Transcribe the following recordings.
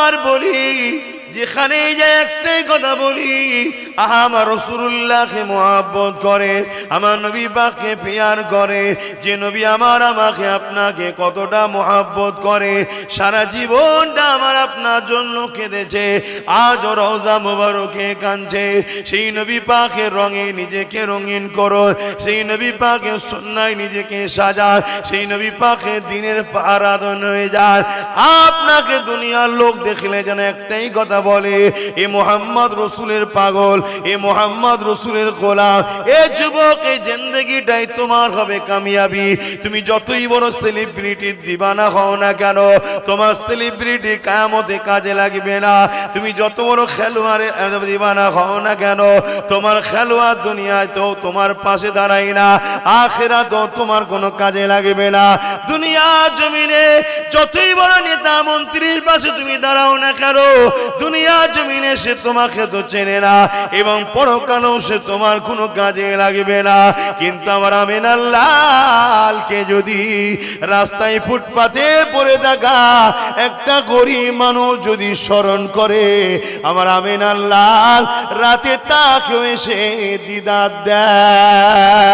বারবার বলি, যেখানে যাই একটাই কথা বলি, আমার রাসূলুল্লাহকে মুহাব্বত করে, আমার নবী পাককে প্যার করে। যে নবী আমাকে আপনাকে কতটা মুহাব্বত করে, সারা জীবনটা আমার আপনার জন্য কেঁদেছে, আজ রওজা মুবারকে কাঁদছে। সেই নবী পাকের রঙে নিজেকে রঙিন করো, সেই নবী পাকের সুন্নায় নিজেকে সাজায়, সেই নবী পাকের দিনের পাহারাদার হয়ে যায়। আপনাকে দুনিয়ার লোক দেখলে যেন একটাই কথা বলে, এ মোহাম্মদ রসুলের পাগল, এ মোহাম্মদ রসুলের গোলাম। এ যুবক, এই জিন্দেগিটাই তোমার হবে কামিয়াবি। তুমি যতই বড় সেলিব্রিটির দিবানা হও না কেন, তোমার সেলিব্রিটি কিয়ামতে কাজে লাগবে না। তুমি যত বড় খেলোয়াড়ের দিবানা হও না কেন, তোমার খেলোয়াড় দুনিয়ায় তো তোমার পাশে দাঁড়ায় না, আখিরাতেও তোমার কোনো কাজে লাগবে না। দুনিয়া জমিনে যতই বড় নেতা মন্ত্রীর পাশে তুমি দাঁড়াও না কেন, দুনিয়া জমিনে সে তোমাকে তো চেনে না, এবং পরকালেও সে তোমার কোনো কাজে লাগবে না। কিন্তু আমার আমিনার লালকে যদি রাস্তায় ফুটপাতে পড়ে থাকা একটা গরিব মানুষ যদি স্মরণ করে, আমার আমিনার লাল রাতে তাকেও এসে দিদার দেয়।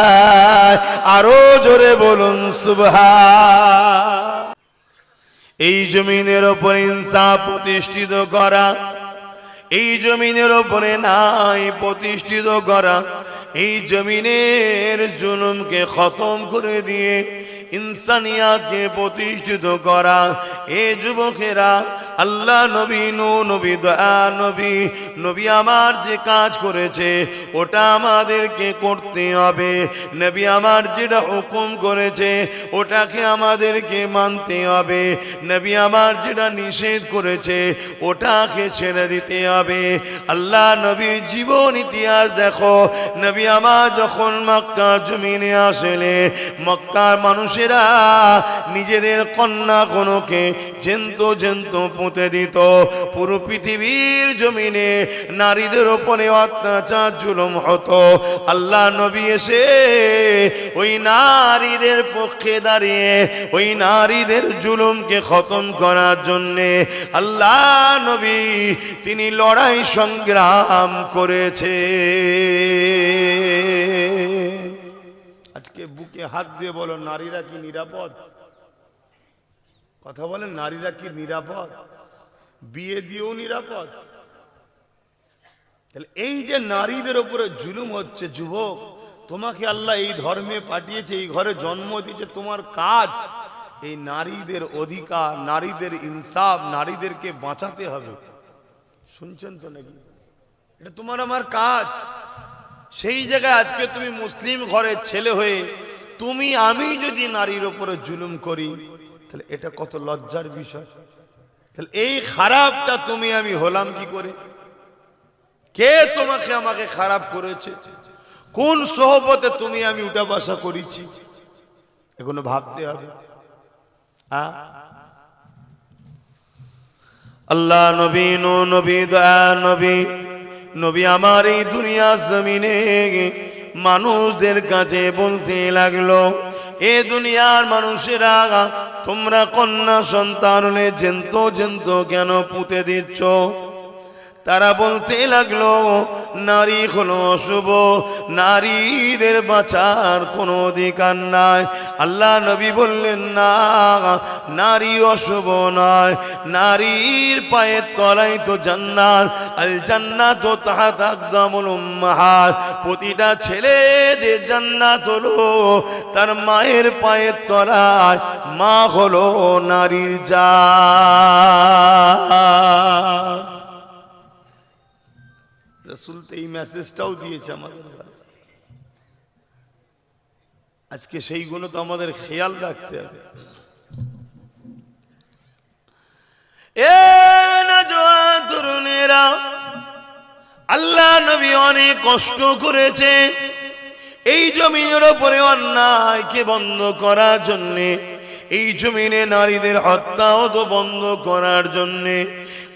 আরো জোরে বলুন সুবহান। এই জমিনের ওপর ইনসাফ প্রতিষ্ঠিত করা, এই জমিনের ওপরে নাই প্রতিষ্ঠিত করা, এই জমিনের জুলুমকে খতম করে দিয়ে ইনসানিয়াতকে প্রতিষ্ঠিত করা। এ যুবকেরা, আল্লাহ নবী নবী দয়া নবী নবী আমার যে কাজ করেছে ওটা আমাদেরকে করতে হবে। নবী আমার যেটা হুকুম করেছে ওটাকে আমাদেরকে মানতে হবে। নবী আমার যেটা নিষেধ করেছে ওটাকে ছেড়ে দিতে হবে। আল্লাহ নবীর জীবন ইতিহাস দেখো। নবী আমার যখন মক্কা জমিনে আসলে, মক্কার মানুষেরা নিজেদের কন্যা কোনকে জেন্ত পুঁতে দিত। পুরো পৃথিবীর জমিনে নারীদের উপরে অত্যাচার জুলুম হতো। আল্লাহ নবী এসে ওই নারীদের পক্ষে দাঁড়িয়ে ওই নারীদের জুলুমকে খতম করার জন্যে আল্লাহ নবী তিনি লড়াই সংগ্রাম করেছে। আজকে বুকে হাত দিয়ে বলো, নারীরা কি নিরাপদ? কথা বলেন, নারীরা কি নিরাপদ? বিয়ে দিয়েও নিরাপদ? তাহলে এই যে নারীদের উপরে জুলুম হচ্ছে, যুবক তোমাকে আল্লাহ এই ধর্মে পাঠিয়েছে, এই ঘরে জন্ম দিয়েছে, তোমার কাজ এই নারীদের অধিকার, নারীদের ইনসাফ, নারীদেরকে বাঁচাতে হবে। শুনছেন তো নাকি? এটা তোমার আমার কাজ। সেই জায়গায় আজকে তুমি মুসলিম ঘরের ছেলে হয়ে তুমি আমি যদি নারীর উপরে জুলুম করি, তাহলে এটা কত লজ্জার বিষয়। তাহলে এই খারাপটা তুমি আমি হলাম কি করে? কে তোমাকে আমাকে খারাপ করেছে? কোন সোহবতে তুমি আমি উঠা বসা করেছি? এগুলো ভাবতে হবে। আল্লাহ নবী নবী দয়া নবী নবী আমার এই দুনিয়া জমিনে মানুষদের কাছে বলতে লাগলো, এ দুনিয়ার মানুষেরা তোমরা কন্যা সন্তান হলে জেন্ত কেন পুঁতে দিচ্ছ? তারা বলতে লাগলো, নারী হলো অশুভ, নারীদের বাঁচার কোনো অধিকার নাই। আল্লাহ নবী বললেন, না, নারী অশুভ নয়, নারীর পায়ের তলায় তো জান্নাত, আল জান্নাতু তাহতা আকদামুল উম্মাহাত। প্রতিটা ছেলেদের জান্নাত হলো তার মায়ের পায়ের তলায়। মা হলো নারীর জান। রাসূল তো এই মেসেজটাও দিয়েছে আমাদের ঘরে। আজকে সেইগুলো তো আমাদের খেয়াল রাখতে হবে। এ নওজোয়ান তরুণেরা, আল্লাহ নবী অনেক কষ্ট করেছে এই জমিনের উপরে অন্যায়কে বন্ধ করার জন্যে, এই জমিনে নারীদের হত্যাও তো বন্ধ করার জন্যে।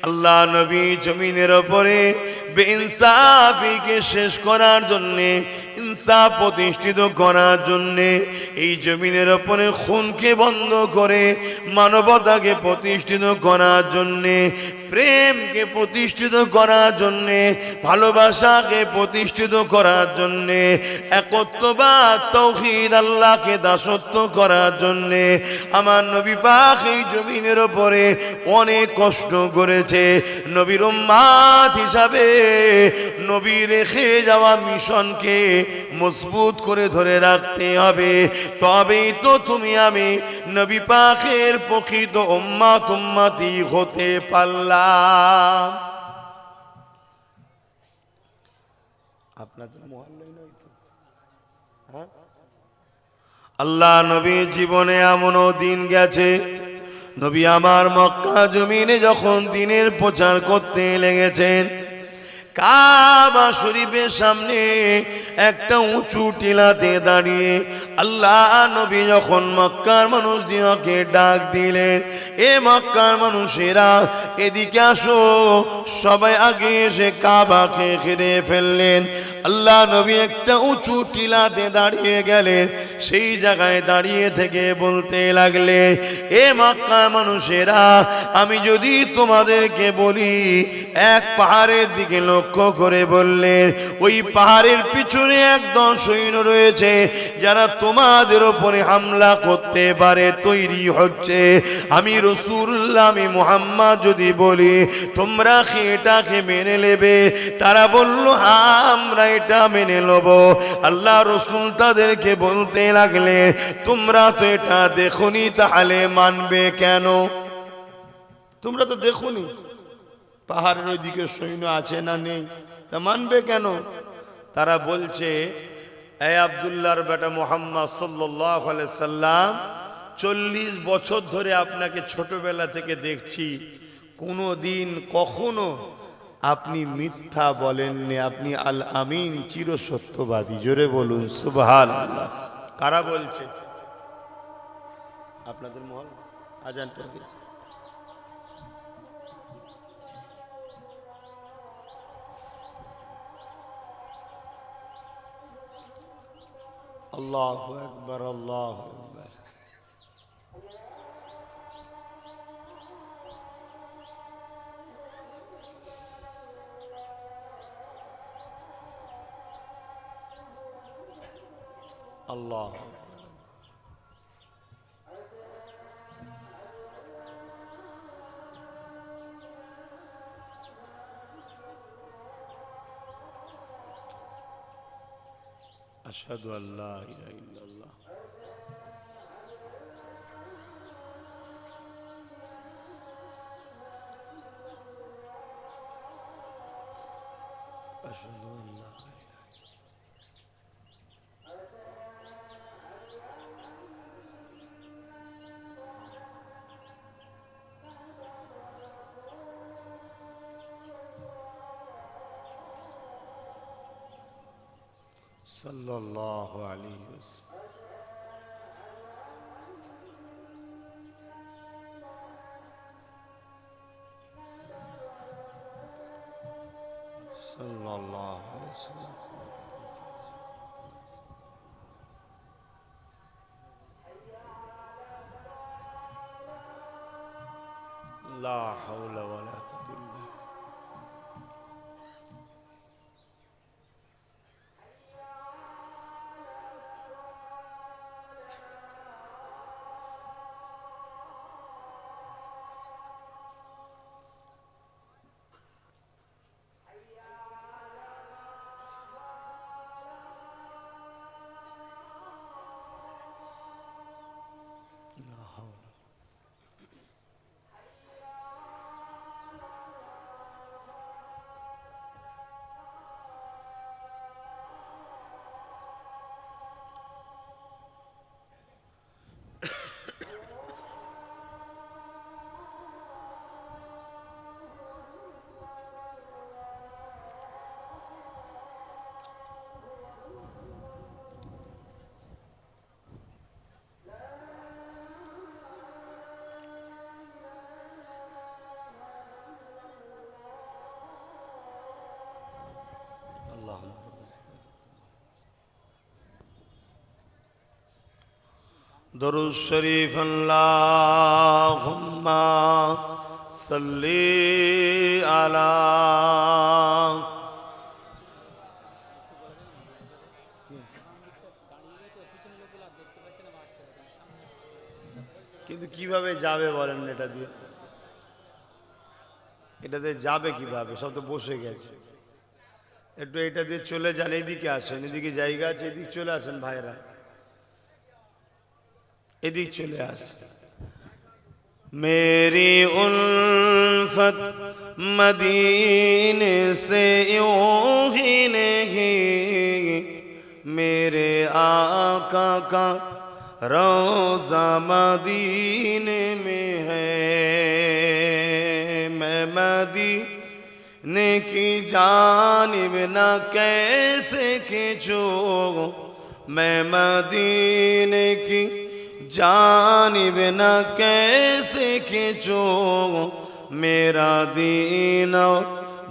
আল্লাহ নবী জমিনের ওপরে বেইনসাফিকে শেষ করার জন্যে, ইনসাফ প্রতিষ্ঠিত করার জন্যে, এই জমিনের ওপরে খুনকে বন্ধ করে মানবতাকে প্রতিষ্ঠিত করার জন্যে, প্রেমকে প্রতিষ্ঠিত করার জন্যে, ভালোবাসাকে প্রতিষ্ঠিত করার জন্যে, একত্ববাদ তাওহীদ আল্লাহকে দাসত্ব করার জন্যে আমার নবী পাক এই জমিনের ওপরে অনেক কষ্ট করেছে। নবীর উম্মাত হিসাবে নবী রেখে যাওয়া মিশনকে মজবুত করে ধরে রাখতে হবে, তবেই তো তুমি আমি নবী পাকের প্রকৃত উম্মতি হতে পারলাম। আপনাদের মহল্লায় নয় তো? হ্যাঁ, আল্লাহ নবী জীবনে এমনও দিন গেছে, নবী আমার মক্কা জমিনে যখন দিনের প্রচার করতে লেগেছেন, কাবা শরীফের সামনে একটা উঁচু টিলাতে দাঁড়িয়ে আল্লাহ নবী যখন মক্কার মানুষদেরকে ডাক দিলেন, এ মক্কার মানুষেরা এদিকে আসো, সবাই আগে এসে কাবাকে ঘিরে ফেললেন। আল্লাহ নবী একটা উঁচু টিলাতে দাঁড়িয়ে গেলেন, সেই জায়গায় দাঁড়িয়ে থেকে বলতে লাগলে, এ মক্কা মানুষেরা, আমি যদি তোমাদেরকে বলি, এক পাহাড়ের দিকে লক্ষ্য করে বললেন, ওই পাহাড়ের পিছনে একদল সৈন্য রয়েছে যারা তোমাদের উপরে হামলা করতে পারে তৈরি হচ্ছে। আমি রাসূলুল্লাহ, আমি মুহাম্মদ যদি বলি, তোমরা কি এটাকে মেনে নেবে? তারা বলল, হ্যাঁ আমরা এটা মেনে নেব। আল্লাহ রাসূল তাদেরকে বলতে লাগলে, তোমরা তো এটা দেখোনি, তাহলে মানবে কেন? তোমরা তো দেখোনি পাহাড়ের ওইদিকে সৈন্য আছে না নেই, তা মানবে কেন? তারা বলছে, এ আব্দুল্লাহর বেটা মুহাম্মদ সাল্লাল্লাহু আলাইহি সাল্লাম, 40 বছর ধরে আপনাকে ছোটবেলা থেকে দেখছি, কোনো দিন কখনো আপনি মিথ্যা বলেননি, আপনি আল আমিন, চিরসত্যবাদী। জোরে বলুন সুবহানাল্লাহ। কারা বলছে? আপনাদের মহল আজানটা হয়েছে। আল্লাহু আকবার, আল্লাহু আকবার। আল্লাহ আশহাদু আল্লা ইলাহা ইল্লাল্লাহ। আশহাদু আল্লা সাল্লাল্লাহু আলাইহি ওয়াসাল্লাম। সাল্লাল্লাহু আলাইহি ওয়াসাল্লাম। লা হাওলা ওয়ালা কুওয়াতা ইল্লা বিল্লাহ। لا حول দরুদ শরীফ আল্লাহুম্মা সাল্লি আলা। কিন্তু কিভাবে যাবে বলেন এটা দিয়ে? এটাতে যাবে কিভাবে? সব তো বসে গেছে। একটু এটা দিয়ে চলে যান, এদিকে আসেন, এদিকে জায়গা আছে, এদিক চলে আসেন ভাইরা, এদিক চলে আসেন। मेरी उल्फत मदीने से यूं ही नहीं, मेरे आका का रोज़ा मदीने में है। मैं मदीने की जानिब न कैसे खींचूं, मैं मदीने की जानिब न कैसे खींचो, मेरा दीन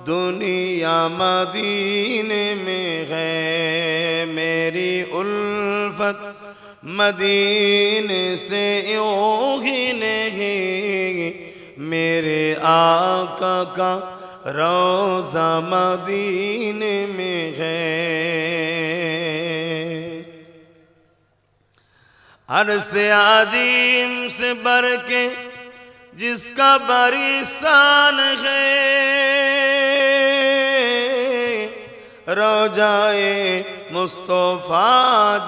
दुनिया मदीने में है। मेरी उल्फत मदीने से यूं ही नहीं, मेरे आका का रोज़ा मदीने में है। अरसे आजीम से बढ़ के जिसका बड़ी शान है, रोजाए मुस्तफा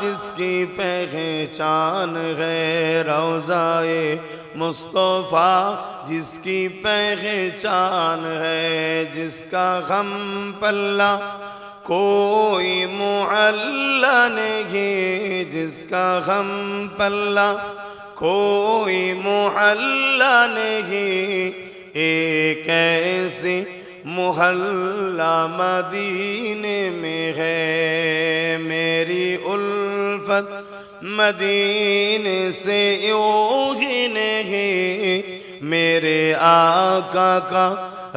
जिसकी पहचान है, रोजाए मुस्तफा जिसकी पहचान है, जिसका गम पल्ला कोई मुअल्ला नहीं, जिसका गम पल्ला कोई मुअल्ला नहीं, एक ऐसी मोहल्ला मदीने में है। मेरी उल्फत मदीने से यूं ही नहीं, मेरे आका का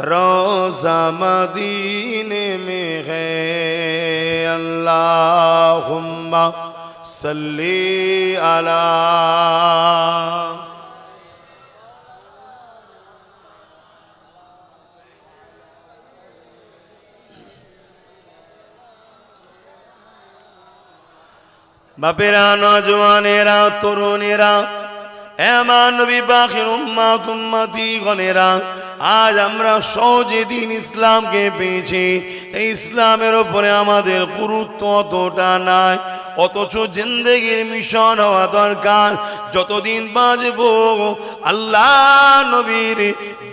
रोज़ा मदीने में है। अल्लाहुम्मा सल्ली अला। বাপেরা, নওজওয়ানেরা, তরুণেরা, এমান নবী পাকের উম্মত উম্মতি গণেরা, আজ আমরা সহজে দিন ইসলামকে পেয়েছি। এই ইসলামের উপরে আমাদের গুরুত্ব অতটা নাই, অথচ জিন্দেগির মিশন হওয়া দরকার। যতদিন বাঁচব আল্লাহ নবীর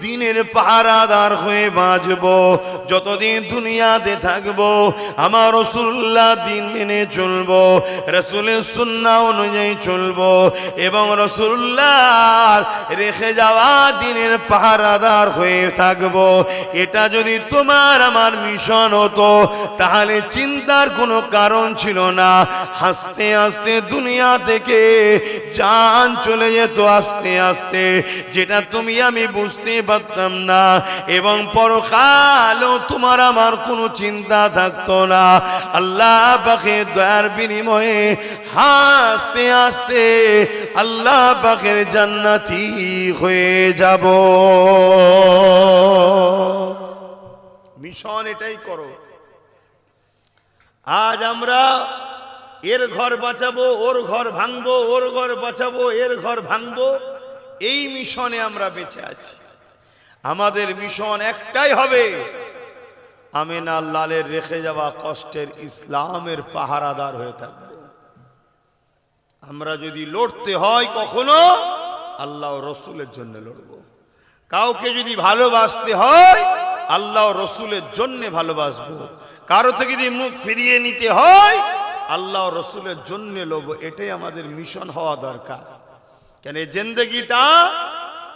দিনের পাহারাদার হয়ে বাঁচব, যতদিন দুনিয়াতে থাকব আমার রাসূলুল্লাহ দিন মেনে চলব, রাসূলের সুন্নাহ অনুযায়ী চলব, এবং রাসূলুল্লাহ রেখে যাওয়া দিনের পাহারাদার হয়ে থাকব। এটা যদি তোমার আমার মিশন হতো তাহলে চিন্তার কোনো কারণ ছিল না। হাসতে হাসতে দুনিয়া থেকে জান চলে যেত আস্তে আস্তে, যেটা তুমি আমি বুঝতে পারতাম না, এবং পরকালও তোমার আমার কোনো চিন্তা থাকতো না। আল্লাহ পাকের দয়ার বিনিময়ে হাসতে হাসতে আল্লাহ পাকের জান্নাতি হয়ে যাব। মিশন এটাই করো। আজ আমরা এর ঘর বাঁচাবো, ওর ঘর ভাঙবো, ওর ঘর বাঁচাবো, এর ঘর ভাঙবো, এই মিশনে আমরা বেঁচে আছি। আমাদের মিশন একটাই হবে, আমিনা লালের রেখে যাওয়া কষ্টের ইসলামের পাহারাদার হয়ে থাকবো। আমরা যদি লড়তে হয় কখনো আল্লাহ রসুলের জন্য লড়বো। কাউকে যদি ভালোবাসতে হয় আল্লাহ রসুলের জন্য ভালোবাসবো। কারো থেকে যদি মুখ ফিরিয়ে নিতে হয় আল্লাহ রসুলের জন্য লড়বো। এটাই আমাদের মিশন হওয়া দরকার। কেন এই জিন্দেগিটা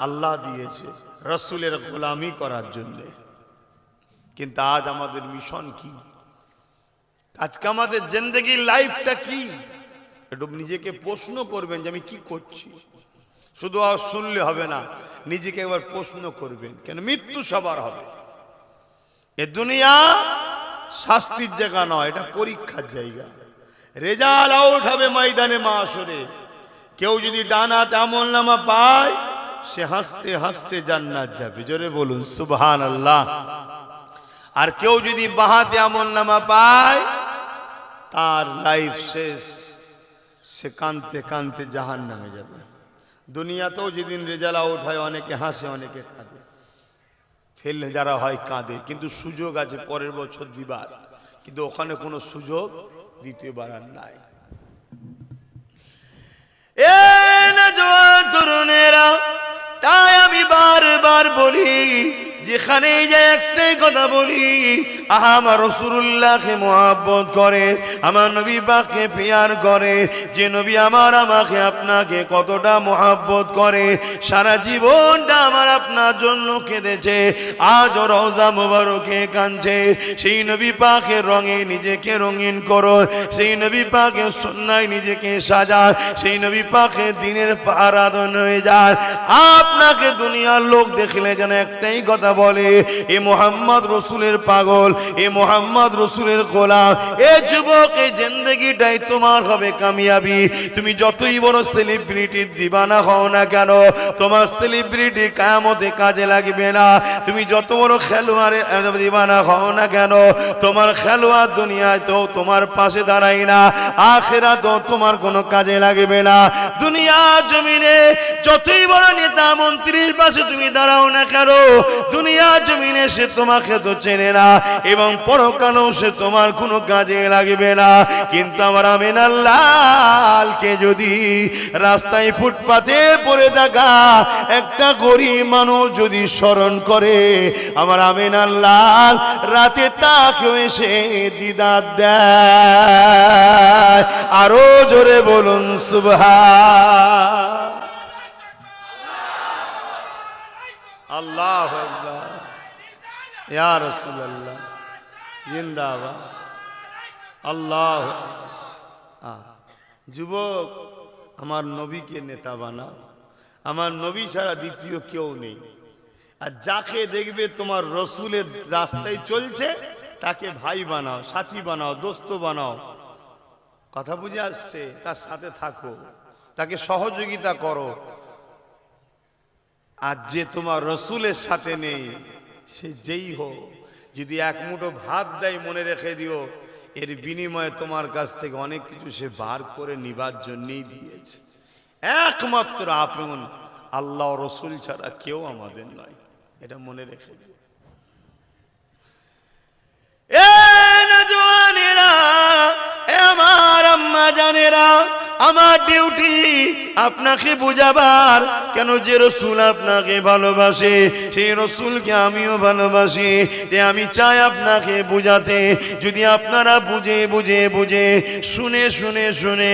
আল্লাহ দিয়েছে রসুলের গোলামি করার জন্য। কিন্তু আজ আমাদের মিশন কি? আজকে আমাদের জিন্দেগির লাইফটা কি? একটু নিজেকে প্রশ্ন করবেন যে আমি কি করছি। শুধু আর শুনলে হবে না, নিজেকে একবার প্রশ্ন করবেন। কেন মৃত্যু সবার হবে। এ দুনিয়া শাস্তির জায়গা নয়, এটা পরীক্ষার জায়গা। রেজাল্ট আউট হবে ময়দানে মাশরে। কেউ যদি ডান হাতে আমলনামা পায় সে হাসতে হাসতে জান্নাত যাবে, জোরে বলুন সুবহানাল্লাহ। আর কেউ যদি বাঁ হাতে আমলনামা পায় তার লাইফ শেষ, সে কাঁদতে কাঁদতে জাহান্নামে যাবে। দুনিয়াতেও যেদিন রেজাল্ট আউট হয় অনেকে হাসে অনেকে কাঁদে, ফেল যারা হয় কাঁদে, কিন্তু সুযোগ আছে পরের বছর দিবার, কিন্তু ওখানে কোনো সুযোগ দ্বিতীয়বার আর নাই। এ নওজোয়ান তরুণেরা, তাই আমি বারবার বলি, যেখানে যে একটাই কথা বলি, আমার রাসূলুল্লাহকে মুহাব্বত করে, আমার নবী পাককে প্যার করে, যে নবী আমার আমাকে আপনাকে কতটা মুহাব্বত করে, সারা জীবনটা আমার আপনার জন্য কেঁদেছে, আজ রওজা মুবারকে কাঁদছে। সেই নবী পাকের রঙে নিজেকে রঙিন করো, সেই নবী পাকের সুন্নায় নিজেকে সাজা, সেই নবী পাকের দিনের আরাধন হয়ে যায়। আপনাকে দুনিয়ার লোক দেখলে যেন একটাই কথা বলে, এ মোহাম্মদ রসুলের পাগল, এ মোহাম্মদ রসুলের গোলাম। এ যুবক, এই জিন্দেগিটাই তোমার হবে কামিয়াবি। তুমি যতই বড় সেলিব্রিটির দিবানা হও না কেন, তোমার সেলিব্রিটি কিয়ামতে কাজে লাগবে না। তুমি যত বড় খেলোয়াড়ের দিবানা হও না কেন, তোমার খেলোয়াড় দুনিয়ায় তো তোমার পাশে দাঁড়ায় না, আখিরাতেও তোমার কোনো কাজে লাগবে না। দুনিয়া জমিনে যতই বড় নেতা মন্ত্রীর পাশে তুমি দাঁড়াও না কেন, দুনিয়া জমিনে সে তোমাকে তো চেনে না, এবং পরকালেও সে তোমার কোনো কাজে লাগবে না। কিন্তু আমার আমিনার লালকে যদি রাস্তায় ফুটপাতে পড়ে থাকা একটা গরিব মানুষ যদি স্মরণ করে, আমার আমিনার লাল রাতে তাকে এসে দিদার দেয়। আরো জোরে বলুন সুবহান আল্লাহু আকবার, ইয়া রাসূলুল্লাহ জিন্দাবাদ, আল্লাহু আকবার। যুবক, আমার নবীকে নেতা বানাও, আমার নবী ছাড়া দ্বিতীয় কেউ নেই। আর যাকে দেখবে তোমার রসুলের রাস্তায় চলছে তাকে ভাই বানাও, সাথী বানাও, দোস্ত বানাও। কথা বুঝে আসছে? তার সাথে থাকো, তাকে সহযোগিতা করো। আর যে তোমার রসুলের সাথে নেই, সে যেই হোক, যদি এক মুঠো ভাত দেয় মনে রেখে দিও, এর বিনিময়ে তোমার কাছ থেকে অনেক কিছু সে বার করে নিবার জন্যই দিয়েছে। একমাত্র আপন আল্লাহ রসুল ছাড়া কেউ আমাদের নয়, এটা মনে রেখে দিও। এ নওজোয়ানেরা, এ আমার আম্মা জানেরা, আমার ডিউটি আপনাকে বুঝাবার। কেন? যে রসুল আপনাকে ভালোবাসে সেই রসুলকে আমিও ভালোবাসি, যে আমি চাই আপনাকে বুঝাতে। যদি আপনারা বুঝে বুঝে বুঝে শুনে শুনে শুনে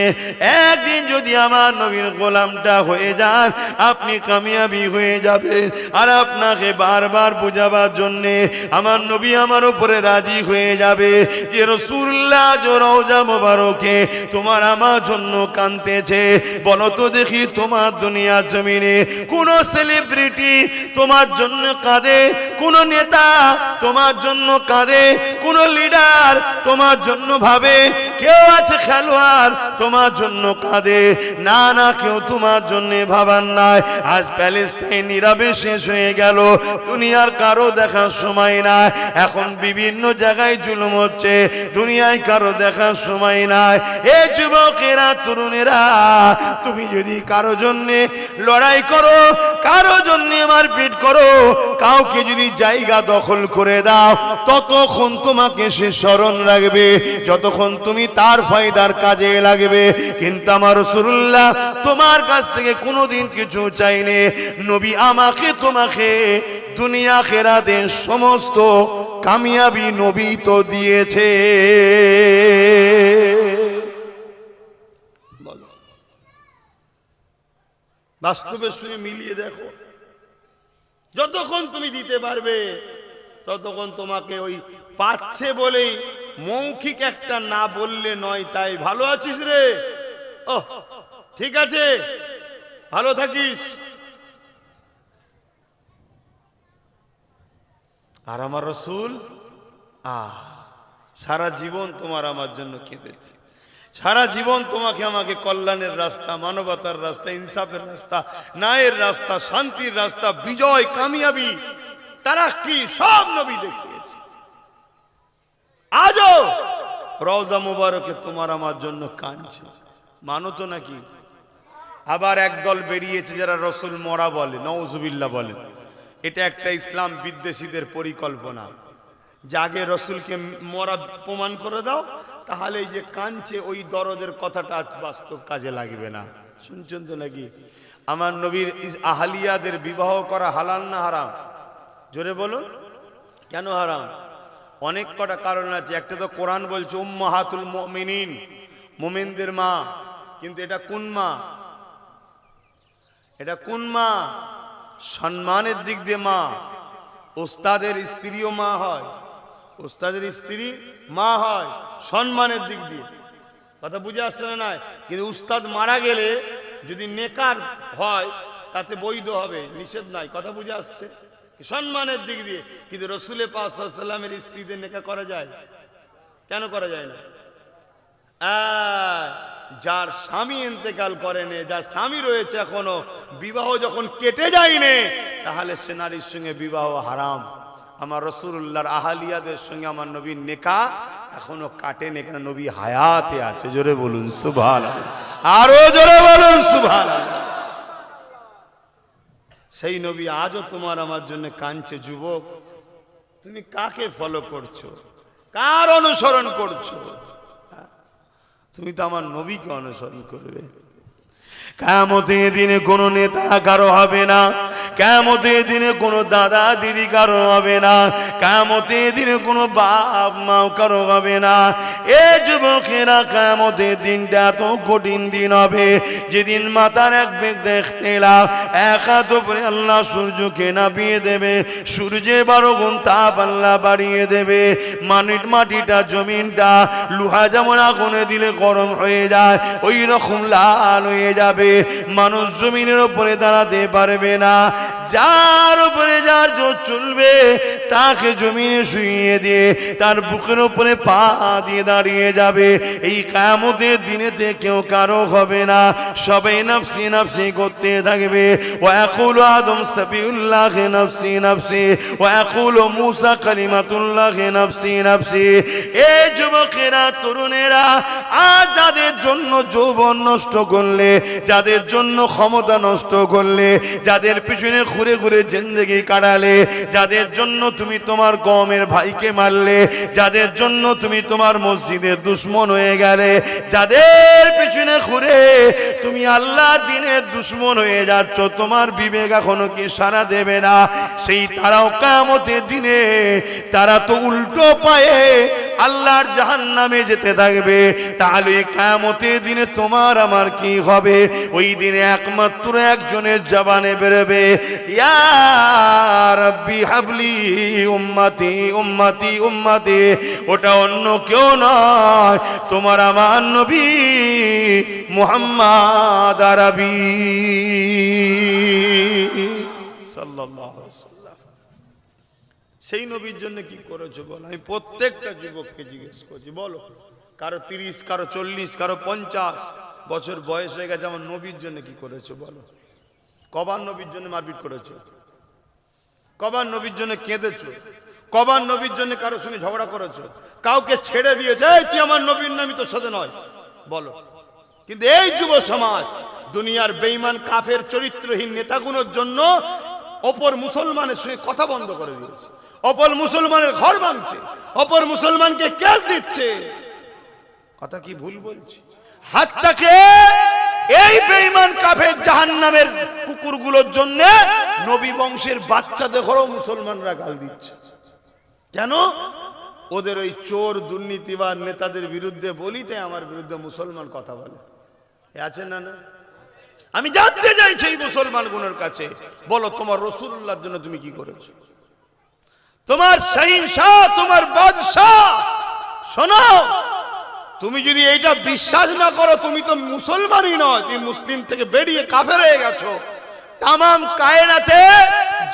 একদিন যদি আমার নবীর গোলামটা হয়ে যান, আপনি কামিয়াবি হয়ে যাবেন। আর আপনাকে বারবার বুঝাবার জন্যে আমার নবী আমার উপরে রাজি হয়ে যাবে, যে রাসূলুল্লাহ রওজা মোবারকে তোমার আমার জন্য কাঁদতেছে। বলো তো দেখি, তোমার দুনিয়া জমিনে কোন সেলিব্রিটি তোমার জন্য কাঁদে? কোন নেতা তোমার জন্য কাঁদে? কোন লিডার তোমার জন্য ভাবে? কেউ আছে খেলোয়াড় তোমার জন্য কাঁদে? না না, কেউ তোমার জন্য ভাবার নাই। আজ প্যালেস্টাইন নীরবে শেষ হয়ে গেল, দুনিয়ার কারো দেখার সময় নাই। এখন বিভিন্ন জায়গায় জুলুম হচ্ছে, দুনিয়ায় কারো দেখার সময় নাই। এই যুবকেরা, তরুণেরা, তুমি যদি কারো জন্যে লড়াই করো, কারো জন্যে মারপিট করো, কাউকে যদি জায়গা দখল করে দাও, ততক্ষণ তোমাকে সে স্মরণ রাখবে যতক্ষণ তুমি তার ফায়দার কাজে লাগবে। কিন্তু আমার রাসূলুল্লাহ তোমার কাছ থেকে কোনোদিন কিছু চাইনি। নবী আমাকে তোমাকে দুনিয়া আখিরাতে সমস্ত কামিয়াবি নবী তো দিয়েছে। বাস্তবের সঙ্গে মিলিয়ে দেখো, যতক্ষণ তুমি দিতে পারবে ততক্ষণ তোমাকে ওই পাচ্ছে বলেই মৌখিক একটা না বললে নয়, তাই ভালো আছিস রে, ও ঠিক আছে, ভালো থাকিস। আর আমার রাসূল সারা জীবন তোমার আমার জন্য কেঁদেছে। সারা জীবন তোমাকে আমাকে কল্যাণের রাস্তা, মানবতার রাস্তা, ইনসাফের রাস্তা, ন্যায়ের রাস্তা, শান্তির রাস্তা, বিজয়, কামিয়াবি, তারাক্কি সব নবী দেখিয়েছে। আজও রওজা মুবারকে তোমার আমার জন্য কাঁদছে, মানো তো নাকি? আবার একদল বেরিয়েছে যারা রসুল মরা বলে, নাউজুবিল্লাহ বলে। এটা একটা ইসলাম বিদ্বেষীদের পরিকল্পনা, যে আগে রসুলকে মরা প্রমাণ করে দাও, তাহলে এই যে কাঁদছে ওই দরদের কথাটা বাস্তব কাজে লাগবে না। শুনছেন তো নাকি? আমার নবীর আহলিয়াদের বিবাহ করা হালাল না হারাম? জোরে বলুন, কেন হারাম? অনেক কটা কারণ আছে। একটা তো কোরআন বলছে উম্মাহাতুল মুমিনিন, মুমিনদের মা। কিন্তু এটা কোন মা? এটা কোন মা? সম্মানের দিক দিয়ে মা। ওস্তাদের স্ত্রীও মা হয়, ওস্তাদের স্ত্রী মা হয় সম্মানের দিক দিয়ে। কথা বুঝে আসছে না? নাই কিন্তু উস্তাদ মারা গেলে যদি নেকার হয় তাতে বৈধ হবে, নিষেধ নাই। কথা বুঝে আসছে? সম্মানের দিক দিয়ে। কিন্তু রসুলের পাক সাল্লাল্লাহু আলাইহি ওয়াসাল্লামের স্ত্রীদের নেকা করা যায়? কেন করা যায় না? যার স্বামী ইন্তেকাল করেনি, যার স্বামী রয়েছে এখনো, বিবাহ যখন কেটে যায়নি, তাহলে সে নারীর সঙ্গে বিবাহ হারাম। আমার রাসূলুল্লাহর আহলিয়াদের সঙ্গে আমার নবীর নেকা এখনো কাটেনি, কেন নবী হায়াতে আছে। জোরে বলুন সুবহানাল্লাহ, আরো জোরে বলুন সুবহানাল্লাহ। সেই নবী আজও তোমার আমার জন্য কাঁদছে। যুবক, তুমি কাকে ফলো করছো? কার অনুসরণ করছো? তুমি তো আমার নবীকে অনুসরণ করবে। কিয়ামতের দিনে কোনো নেতা কারো হবে না, কিয়ামতের দিনে কোনো দাদা দিদি কারো হবে না, কিয়ামতের দিনে কোনো বাপ মাও কারো হবে না। এ যুবকেরা, কিয়ামতের দিনটা এত কঠিন দিন হবে, যেদিন মাথার এক বেগ দেখতে লাভ, এক হাত উপরে আল্লাহ সূর্যকে নামিয়ে দেবে, সূর্যের 12 গুণ তাপ আল্লাহ বাড়িয়ে দেবে। মাটিটা, জমিনটা লোহা যেমন আগুনে দিলে গরম হয়ে যায়, ওই রকম লাল হয়ে যাবে। মানুষ জমিনের উপরে দাঁড়াতে পারবে না। যার উপরে যার জোর চলবে, তাকে জমিনে শুইয়ে দিয়ে তার বুকের উপরে পা দিয়ে দাঁড়িয়ে যাবে। এই কিয়ামতের দিনেতে কেউ কারো হবে না, সবাই নফসি নফসি করতে থাকবে। ওয়া ইয়াকুলু আদম সাবিউল্লাহ নফসি নফসি, ওয়া ইয়াকুলু মূসা কালিমাতুল্লাহ নফসি নফসি। এই যুবকেরা, তরুণেরা, আজ যাদের জন্য যৌবন নষ্ট করলে, যাদের জন্য ক্ষমতা নষ্ট করলে, যাদের পিছনে ঘুরে ঘুরে জিন্দেগি কাটালে, যাদের জন্য তুমি তোমার কওমের ভাইকে মারলে, যাদের জন্য তুমি তোমার মসজিদের দুশমন হয়ে গেলে, যাদের পিছনে ঘুরে তুমি আল্লাহ দিনের দুশমন হয়ে যাচ্ছ, তোমার বিবেক এখনো কি সাড়া দেবে না? সেই তারাও কিয়ামতের দিনে তারা তো উল্টো পায়ে আল্লাহর জাহান্নামে যেতে থাকবে। তাহলে কিয়ামতের দিনে তোমার আমার কি হবে? ওই দিনে একমাত্র একজনের জবানে বেরোবে, ইয়া রাব্বি হাবলি উম্মতি উম্মতি উম্মতি। ওটা অন্য কেউ নয়, তোমার আমার নবী মুহাম্মদ আরবি সাল্লাল্লাহু আলাইহি ওয়াসাল্লাম। সেই নবীর জন্য কি করেছো বলো? আমি প্রত্যেকটা যুবককে জিজ্ঞেস করছি, বলো। কারো 30, কারো 40, কারো 50 বছর বয়স হয়ে গেছে, আমার নবীর জন্য কি করেছো বলো? কবার নবীর জন্য মারপিট করেছো? কবার নবীর জন্য কেঁদেছো? কবার নবীর জন্য কারোর সঙ্গে ঝগড়া করেছো? কাউকে ছেড়ে দিয়েছে, এই তুই আমার নবীর নামই তোর সাথে নয়, বলো। কিন্তু এই যুব সমাজ দুনিয়ার বেঈমান কাফের চরিত্রহীন নেতাগুলোর জন্য অপর মুসলমানের সঙ্গে কথা বন্ধ করে দিয়েছে, অপর মুসলমানের ঘর ভাঙছে, অপর মুসলমানকে কেস দিচ্ছে। কথা কি ভুল বলছি? হাত্তাকে এই বেঈমান কাফের জাহান্নামের কুকুরগুলোর জন্য নবী বংশের বাচ্চাদের ঘরেও মুসলমানরা গাল দিচ্ছে। কেন? ওদের ওই চোর দুর্নীতিবাদ নেতাদের বিরুদ্ধে বলি, তাই আমার বিরুদ্ধে মুসলমান কথা বলে। আছে না? না, আমি জানতে চাই সেই মুসলমানগুলোর কাছে, বলো তোমার রাসূলুল্লাহর জন্য তুমি কি করেছো? তোমার শাহিনশাহ, তোমার বাদশাহ, শোনো, তুমি যদি এইটা বিশ্বাস না করো, তুমি তো মুসলমানই নয়, তুমি মুসলিম থেকে বেরিয়ে কাফের হয়ে গেছো। তামাম কায়নাতে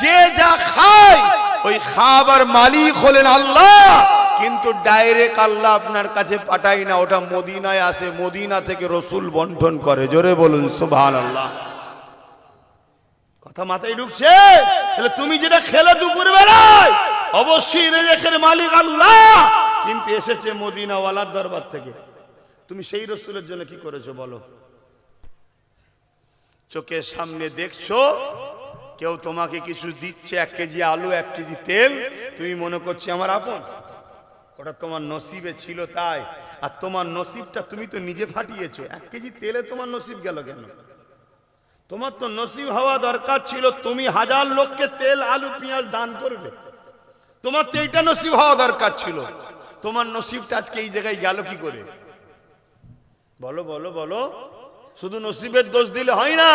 যে যা খায়, ওই খাবার মালিক হলেন আল্লাহ, কিন্তু ডাইরেক্ট আল্লাহ আপনার কাছে পাঠাই না, ওটা মদিনায় আসে, মদিনা থেকে রসুল বন্টন করে। জোরে বলুন সুবহানাল্লাহ। কথা মাথায় ঢুকছে? তাহলে তুমি যেটা খেলে দুপুর বেলায়, অবশ্যই রিজিকের মালিক আল্লাহ, কিন্তু এসেছে মদিনাওয়ালার দরবার থেকে। তুমি সেই রসুলের জন্য কি করেছো বলো? চোখের সামনে দেখছো কেউ তোমাকে কিছু দিচ্ছে, 1 কেজি আলু, 1 কেজি তেল, তুমি মনে করছো আমার আপন। ওটা তোমার নসিবে ছিল তাই, আর তোমার নসিবটা তুমি তো নিজে ফাটিয়েছো। 1 কেজি তেলে তোমার নসিব গেল কেন? তোমার তো নসিব হওয়া দরকার ছিল তুমি 1000 লোককে তেল, আলু, পেঁয়াজ দান করবে। তোমার তো এইটা নসিব হওয়া দরকার ছিল। তোমার নসিবটা আজকে এই জায়গায় গেল কি করে? বলো বলো বলো। শুধু নসিবের দোষ দিলে হয় না,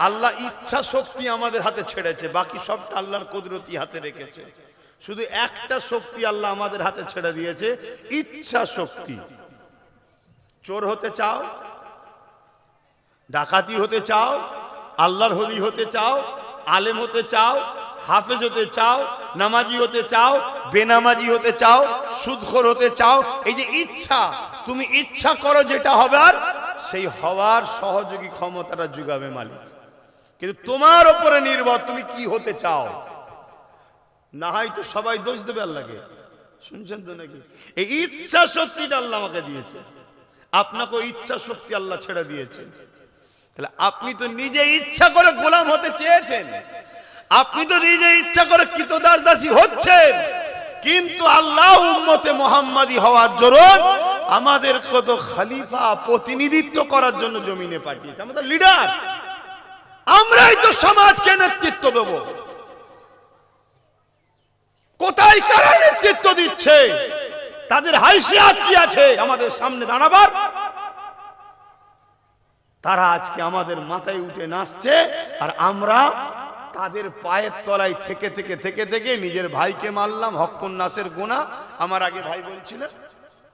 আল্লাহ ইচ্ছা শক্তি আমাদের হাতে ছেড়েছে, বাকি সবটা আল্লাহর কুদরতি হাতে রেখেছে। শুধু একটা শক্তি আল্লাহ আমাদের হাতে ছেড়ে দিয়েছে, ইচ্ছা শক্তি। চোর হতে চাও, ডাকাতি হতে চাও, আল্লাহর ওলি হতে চাও, আলেম হতে চাও, হাফেজ হতে চাও, নামাজি হতে চাও, বেনামাজি হতে চাও, সুদখোর হতে চাও, এই যে ইচ্ছা, তুমি ইচ্ছা করো যেটা হবে, আর সেই হওয়ার সহযোগী ক্ষমতাটা যোগাবে মালিক। কিন্তু তোমার উপরে নির্ভর তুমি কি হতে চাও। না হয় তো সবাই দোষ দেবে আল্লাহকে। শুনছেন তো নাকি? এই ইচ্ছা শক্তিটা আল্লাহ আমাকে দিয়েছে, আপনাকে ইচ্ছা শক্তি আল্লাহ ছেড়ে দিয়েছে। তাহলে আপনি তো নিজে ইচ্ছা করে গোলাম হতে চেয়েছেন, আপনি তো নিজে ইচ্ছা করে কৃতদাস দাসী হচ্ছেন, কিন্তু আল্লাহ উম্মতে মুহাম্মাদি হওয়ার জন্য আমাদের কত খলিফা প্রতিনিধিত্ব করার জন্য জমিনে পাঠিয়েছে, আমাদের লিডার। আমরাই তো সমাজকে নেতৃত্ব দেব। কোথায় কারা নেতৃত্ব দিচ্ছে, তাদের হাইসিয়াত কি আছে আমাদের সামনে দাঁড়াবার? তারা আজকে আমাদের মাথায় উঠে নাচছে, আর আমরা তাদের পায়ের তলায় থেকে থেকে থেকে থেকে নিজের ভাইকে মারলাম। হক্কুন নাসের গুনাহ। আমার আগে ভাই বলছিলেন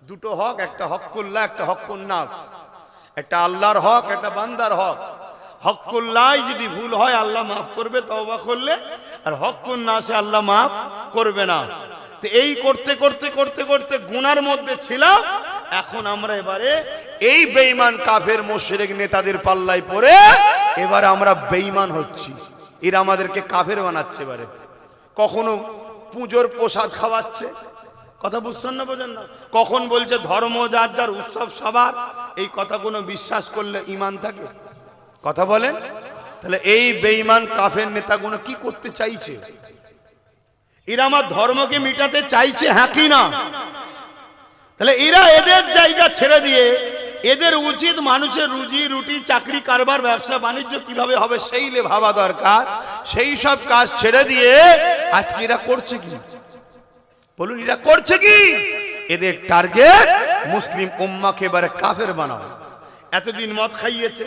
দুটো হক, একটা হক্কুল্লাহ, একটা হক্কুন নাস। একটা আল্লাহর হক, একটা বান্দার হক। হক্কুল্লাহ যদি ভুল হয় আল্লাহ মাফ করবে তওবা করলে, আর হক্কুন নাসে আল্লাহ মাফ করবে না। তো এই করতে করতে করতে করতে গুনার মধ্যে ছিলাম। এখন আমরা এবারে এই বেঈমান কাফের মুশরিক নেতাদের পাল্লায় পড়ে এবারে আমরা বেঈমান হচ্ছি। এরা আমাদেরকে কাফের বানাচ্ছে। এবারে কখনো পুজোর প্রসাদ খাওয়াচ্ছে, কথা বুঝছেন না, বোঝেন না? কখন বলছে ধর্ম যার যার, উৎসব সবার। এই কথাগুলো বিশ্বাস করলে ঈমান থাকে? কথা বলেন। তাহলে এই বেঈমান কাফের নেতাগুলো কি করতে চাইছে? এরা আমার ধর্মকে মিটাতে চাইছে, হ্যাঁ কি না? তাহলে এরা এদের জায়গা ছেড়ে দিয়ে, এদের উচিত মানুষের রুজি রুটি, চাকরি, কারবার, ব্যবসা বাণিজ্য কিভাবে হবে সেইলে ভাবা দরকার। সেই সব কাজ ছেড়ে দিয়ে আজকে এরা করছে কি বলুন? এরা করছে কি? এদের টার্গেট মুসলিম উম্মাকে এবারে কাফের বানাও। এতদিন মদ খাইয়েছে,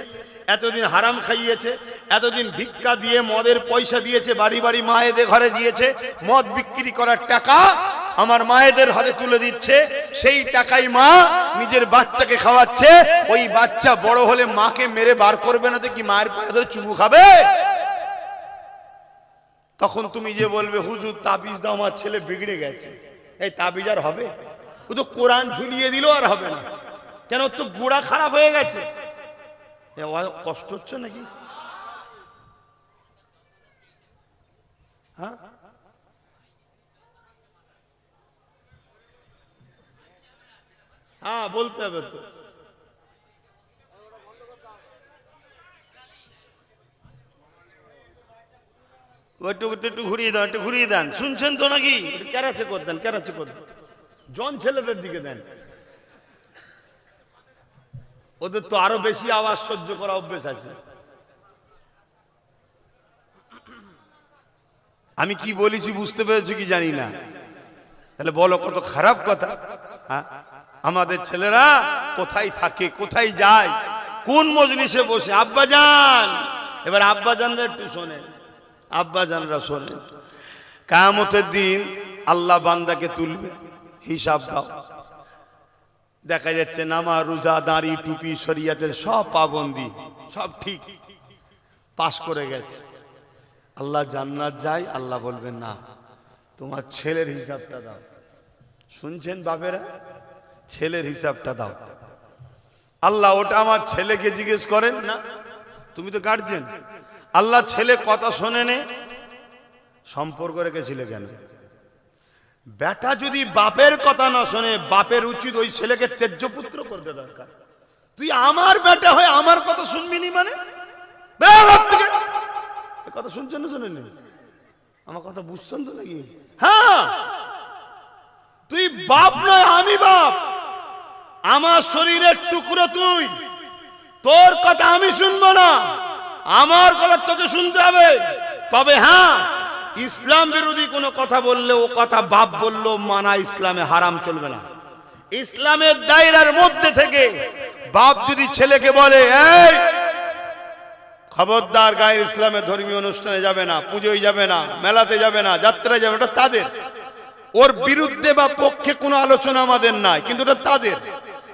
এতদিন হারাম খাইয়েছে, এতদিন ভিক্ষা দিয়ে মদের পয়সা দিয়েছে, বাড়ি বাড়ি মায়েদের ঘরে দিয়েছে, মদ বিক্রি করার টাকা আমার মায়েদের হাতে তুলে দিচ্ছে। সেই টাকাই মা নিজের বাচ্চাকে খাওয়াচ্ছে। ওই বাচ্চা বড় হলে মাকে মেরে বার করবে না তো কি মায়ের পায়ে ধরে চুমু খাবে? তখন তুমি যে বলবে হুজুর তাবিজ দাও, আমার ছেলে বিগড়ে গেছে, এই তাবিজ আর হবে? ও তো কোরআন ঝুলিয়ে দিল, আর হবে না কেন? তো গোড়া খারাপ হয়ে গেছে। কষ্ট হচ্ছে নাকি? হ্যাঁ, হ্যাঁ বলতে হবে তো। একটু ঘুরিয়ে দেন, একটু ঘুরিয়ে দেন। শুনছেন তো নাকি? ক্যারাচে করে দেন, ক্যারাচে করে দেন। জন ছেলেদের দিকে দেন, ওদের তো আরো বেশি আওয়াজ সহ্য করা অভ্যেস আছে। আমি কি বলেছি বুঝতে পেরেছি কি জানি না। তাহলে বলো কত খারাপ কথা। হ্যাঁ, আমাদের ছেলেরা কোথায় থাকে, কোথায় যায়, কোন মজলিসে বসে। আব্বাজান, এবার আব্বাজানরা একটু শোনেন, আব্বাজানরা শোনেন। কিয়ামতের দিন আল্লাহ বান্দাকে তুলবে, হিসাব দাও। দেখা যাচ্ছে নামাজ, রোজা, দাড়ি, টুপি, শরিয়াতের সব পাবন্দি সব ঠিক, পাস করে গেছে। আল্লাহ জান্নাত যায়, আল্লাহ বলবেন না, তোমার ছেলের হিসাবটা দাও। শুনছেন বাপেরা? ছেলের হিসাবটা দাও। আল্লাহ ওটা আমার ছেলেকে জিজ্ঞেস করেন না, তুমি তো গার্জেন। আল্লাহ ছেলে কথা শোনে নে, সম্পর্ক রেখেছিলে কেন? বেটা যদি বাপের কথা না শোনে, বাপের উচিত ওই ছেলেকে ত্যায্য পুত্র করতে দরকার। তুই আমার বেটা হয়ে আমার কথা শুনবি নি মানে? কথা শুনছেন না শোনেন? আমার কথা বুঝছেন তো নাকি? হ্যাঁ, তুই বাপ নয় আমি বাপ, আমার শরীরের টুকরো তুই, তোর কথা আমি শুনবো না, আমার কথা তোকে শুনতে হবে। তবে হ্যাঁ, ইসলাম বিরোধী কোনো কথা বললে ও কথা বাপ বললো মানা ইসলামে হারাম, চলবে না। ইসলামের দায়রার মধ্যে থেকে বাপ যদি ছেলেকে বলে এই খবরদার গায়ের ইসলামের ধর্মীয় অনুষ্ঠানে যাবে না, পুজোয় যাবে না, মেলাতে যাবে না, যাত্রায় যাবে, ওটা তাদের। ওর বিরুদ্ধে বা পক্ষে কোনো আলোচনা আমাদের নাই, কিন্তু ওটা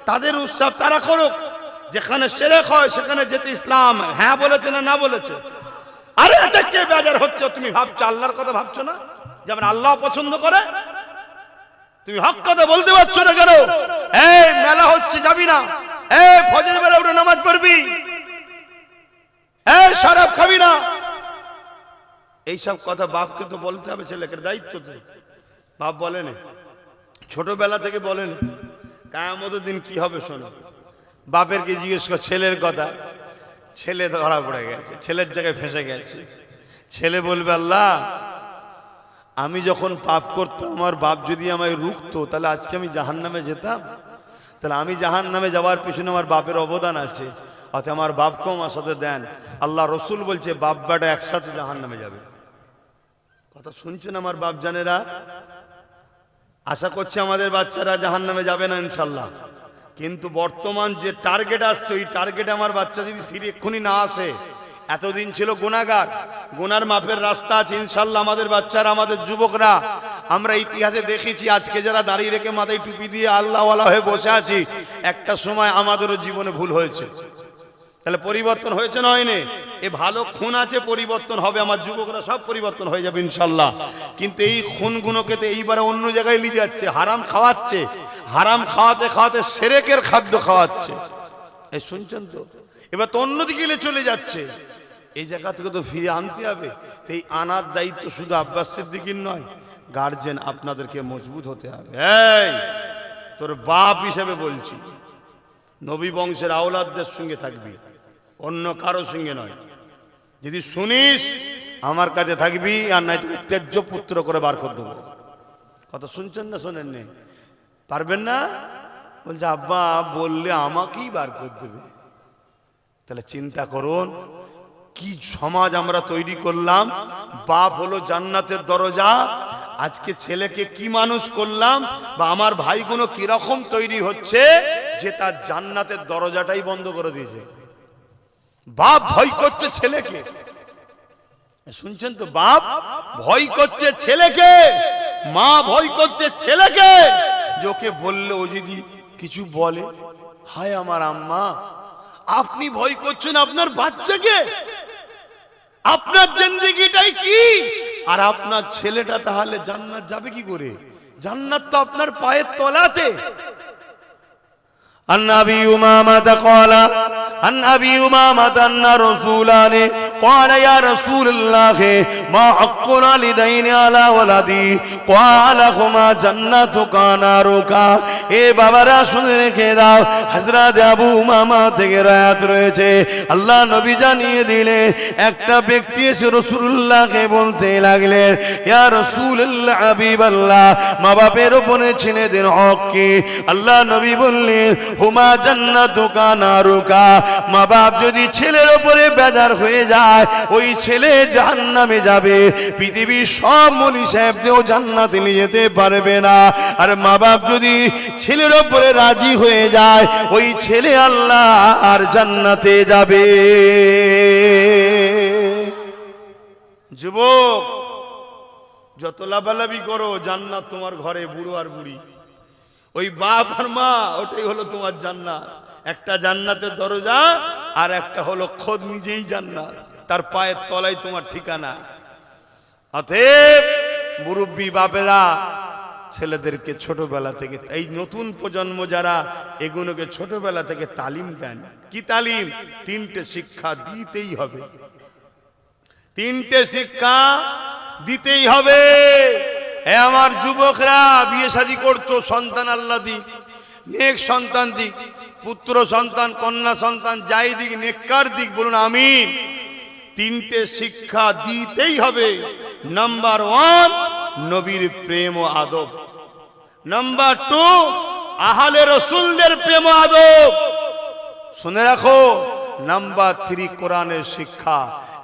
তাদের উৎসব, তারা করুক। যেখানে শিরক হয় সেখানে যেতে ইসলাম হ্যাঁ বলেছে না বলেছে? আরে এটা কে বেজার হচ্ছে? তুমি ভাবছো আল্লাহর কথা ভাবছো না? যেমন আল্লাহ পছন্দ করে, তুমি হক কথা বলতে পারছো না কেন? এই মেলা হচ্ছে যাবি না, এই ফজরের বেলা উঠে নামাজ পড়বি, এই শরাব খাবি না, এইসব কথা বাপকে তো বলতে হবে, ছেলেকে দায়িত্ব তো। বাপ বলেন, ছোটবেলা থেকে বলেন কিয়ামতের দিন কি হবে শোনো। বাপের কে জিজ্ঞেস কর ছেলের কথা, ছেলে ধরা পড়ে গেছে, ছেলের জায়গায় ফেঁসে গেছে। ছেলে বলবে আল্লাহ আমি যখন পাপ করতাম আমার বাপ যদি আমায় রুখতো তাহলে আজকে আমি জাহান্নামে যেতাম, তাহলে আমি জাহান্নামে যাওয়ার পিছনে আমার বাপের অবদান আছে, অর্থাৎ আমার বাপকেও আমার সাথে দেন। আল্লাহ রসুল বলছে বাপ বেটা একসাথে জাহান্নামে যাবে। কথা শুনছেন আমার বাপ জানেরা? আশা করছে আমাদের বাচ্চারা জাহান্নামে যাবে না ইনশাল্লাহ, কিন্তু বর্তমান যে টার্গেট আসছে ওই টার্গেটে আমার বাচ্চা যদি ফিরে এক্ষুনি না আসে, এতদিন ছিল গুনাহগার, গুনার মাপের রাস্তা আছে ইনশাল্লাহ। আমাদের বাচ্চারা, আমাদের যুবকরা, আমরা ইতিহাসে দেখেছি আজকে যারা দাঁড়িয়ে রেখে মাথায় টুপি দিয়ে আল্লাহওয়ালা হয়ে বসে আছি, একটা সময় আমাদেরও জীবনে ভুল হয়েছে। তাহলে পরিবর্তন হয়েছে না হয়নি? এ ভালো খুন আছে, পরিবর্তন হবে, আমার যুবকরা সব পরিবর্তন হয়ে যাবে ইনশাল্লাহ। কিন্তু এই খুনগুলোকে তো এইবারে অন্য জায়গায় নিয়ে যাচ্ছে, হারাম খাওয়াচ্ছে, হারাম খাওয়াতে খাওয়াতে শিরকের খাদ্য খাওয়াচ্ছে। এই শুনছেন তো? এবার তো অন্যদিকে চলে যাচ্ছে। এই জায়গা থেকে তো ফিরে আনতে হবে। তো এই আনার দায়িত্ব শুধু আব্বাস সিদ্দিকীর নয়, গার্জেন আপনাদেরকে মজবুত হতে হবে। এই তোর বাপ হিসেবে বলছি, নবী বংশের আওলাদদের সঙ্গে থাকবি, অন্য কারো সঙ্গে নয়। যদি শুনিস আমার কাছে থাকবি, আর নাই তোকে ত্যায্য পুত্র করে বার করে দেবো। কথা শুনছেন না শোনেন? নেই পারবেন না? বলছে আব্বা বললে আমাকেই বার করে দেবে। তাহলে চিন্তা করুন কি সমাজ আমরা তৈরি করলাম। বাপ হলো জান্নাতের দরজা, আজকে ছেলেকে কি মানুষ করলাম, বা আমার ভাইগুলো কিরকম তৈরি হচ্ছে যে তার জান্নাতের দরজাটাই বন্ধ করে দিয়েছে। বাপ ভয় করছে ছেলেকে, শুনছেন তো? বাপ ভয় করছে ছেলেকে, মা ভয় করছে ছেলেকে, যে ওকে বললে ও যদি কিছু বলে, হায় আমার আম্মা আপনি ভয় করছেন আপনার বাচ্চাকে, আপনার জিন্দেগিটাই কি, আর আপনার ছেলেটা তাহলে জান্নাত যাবে কি করে? জান্নাত তো আপনার পায়ের তলাতে। عن أبي أمامة قال عن أبي أمامة أن رسولان قال يا رسول الله ما حق الوالدين على ولدي قال هما جنتك نارك। এ বাবারা শুনে রেখে দাও, হযরত আবু উমামা থেকে রায়াত রয়েছে, আল্লাহ নবী জানিয়ে দিলে একটা ব্যক্তি এসে রাসূলুল্লাহকে বলতে লাগলেন ইয়া রাসূলুল্লাহ হাবিবাল্লাহ, মা বাপের উপরে ছেলেদের হক কি? আল্লাহ নবী বললেন হুমা জান্নাতুকা নারুকা, মা বাপ যদি ছেলের উপরে বেজার হয়ে যায় ওই ছেলে জাহান্নামে যাবে, পৃথিবীর সব মনি সাহেবদেরও জান্নাতে নিয়ে যেতে পারবে না। আর মা বাপ যদি ছেলের উপরে রাজি হয়ে যায় ওই ছেলে আল্লাহ আর জান্নাতে যাবে। যুবক যত লাভালাভি করো, জান্নাত তোমার ঘরে, বুড়ো আর বুড়ি, ওই বাপ আর মা, ওটাই হলো তোমার জান্নাত। একটা জান্নাতের দরজা, আর একটা হলো খোদ নিজেই জান্নাত, তার পায়ের তলায় তোমার ঠিকানা। অতএব মুরব্বী বাপেরা ছেলেদেরকে ছোটবেলা থেকে, এই নতুন প্রজন্ম যারা এগুলোকে ছোটবেলা থেকে তালিম দেন। কি তালিম? তিনটে শিক্ষা দিতেই হবে, তিনটে শিক্ষা দিতেই হবে। হে আমার যুবকরা, বিয়ে শাদী করছো, সন্তান আল্লাহ দিক, নেক সন্তান দিক, পুত্র সন্তান কন্যা সন্তান যাই দিক, নেককার দিক, বলুন আমিন। তিনটে শিক্ষা দিতেই হবে। নাম্বার 1 নবীর প্রেম ও আদব। নাম্বার 2 আহলে রাসূলদের প্রেম ও আদব। শুনে রাখো। নাম্বার 3 কোরআনের শিক্ষা।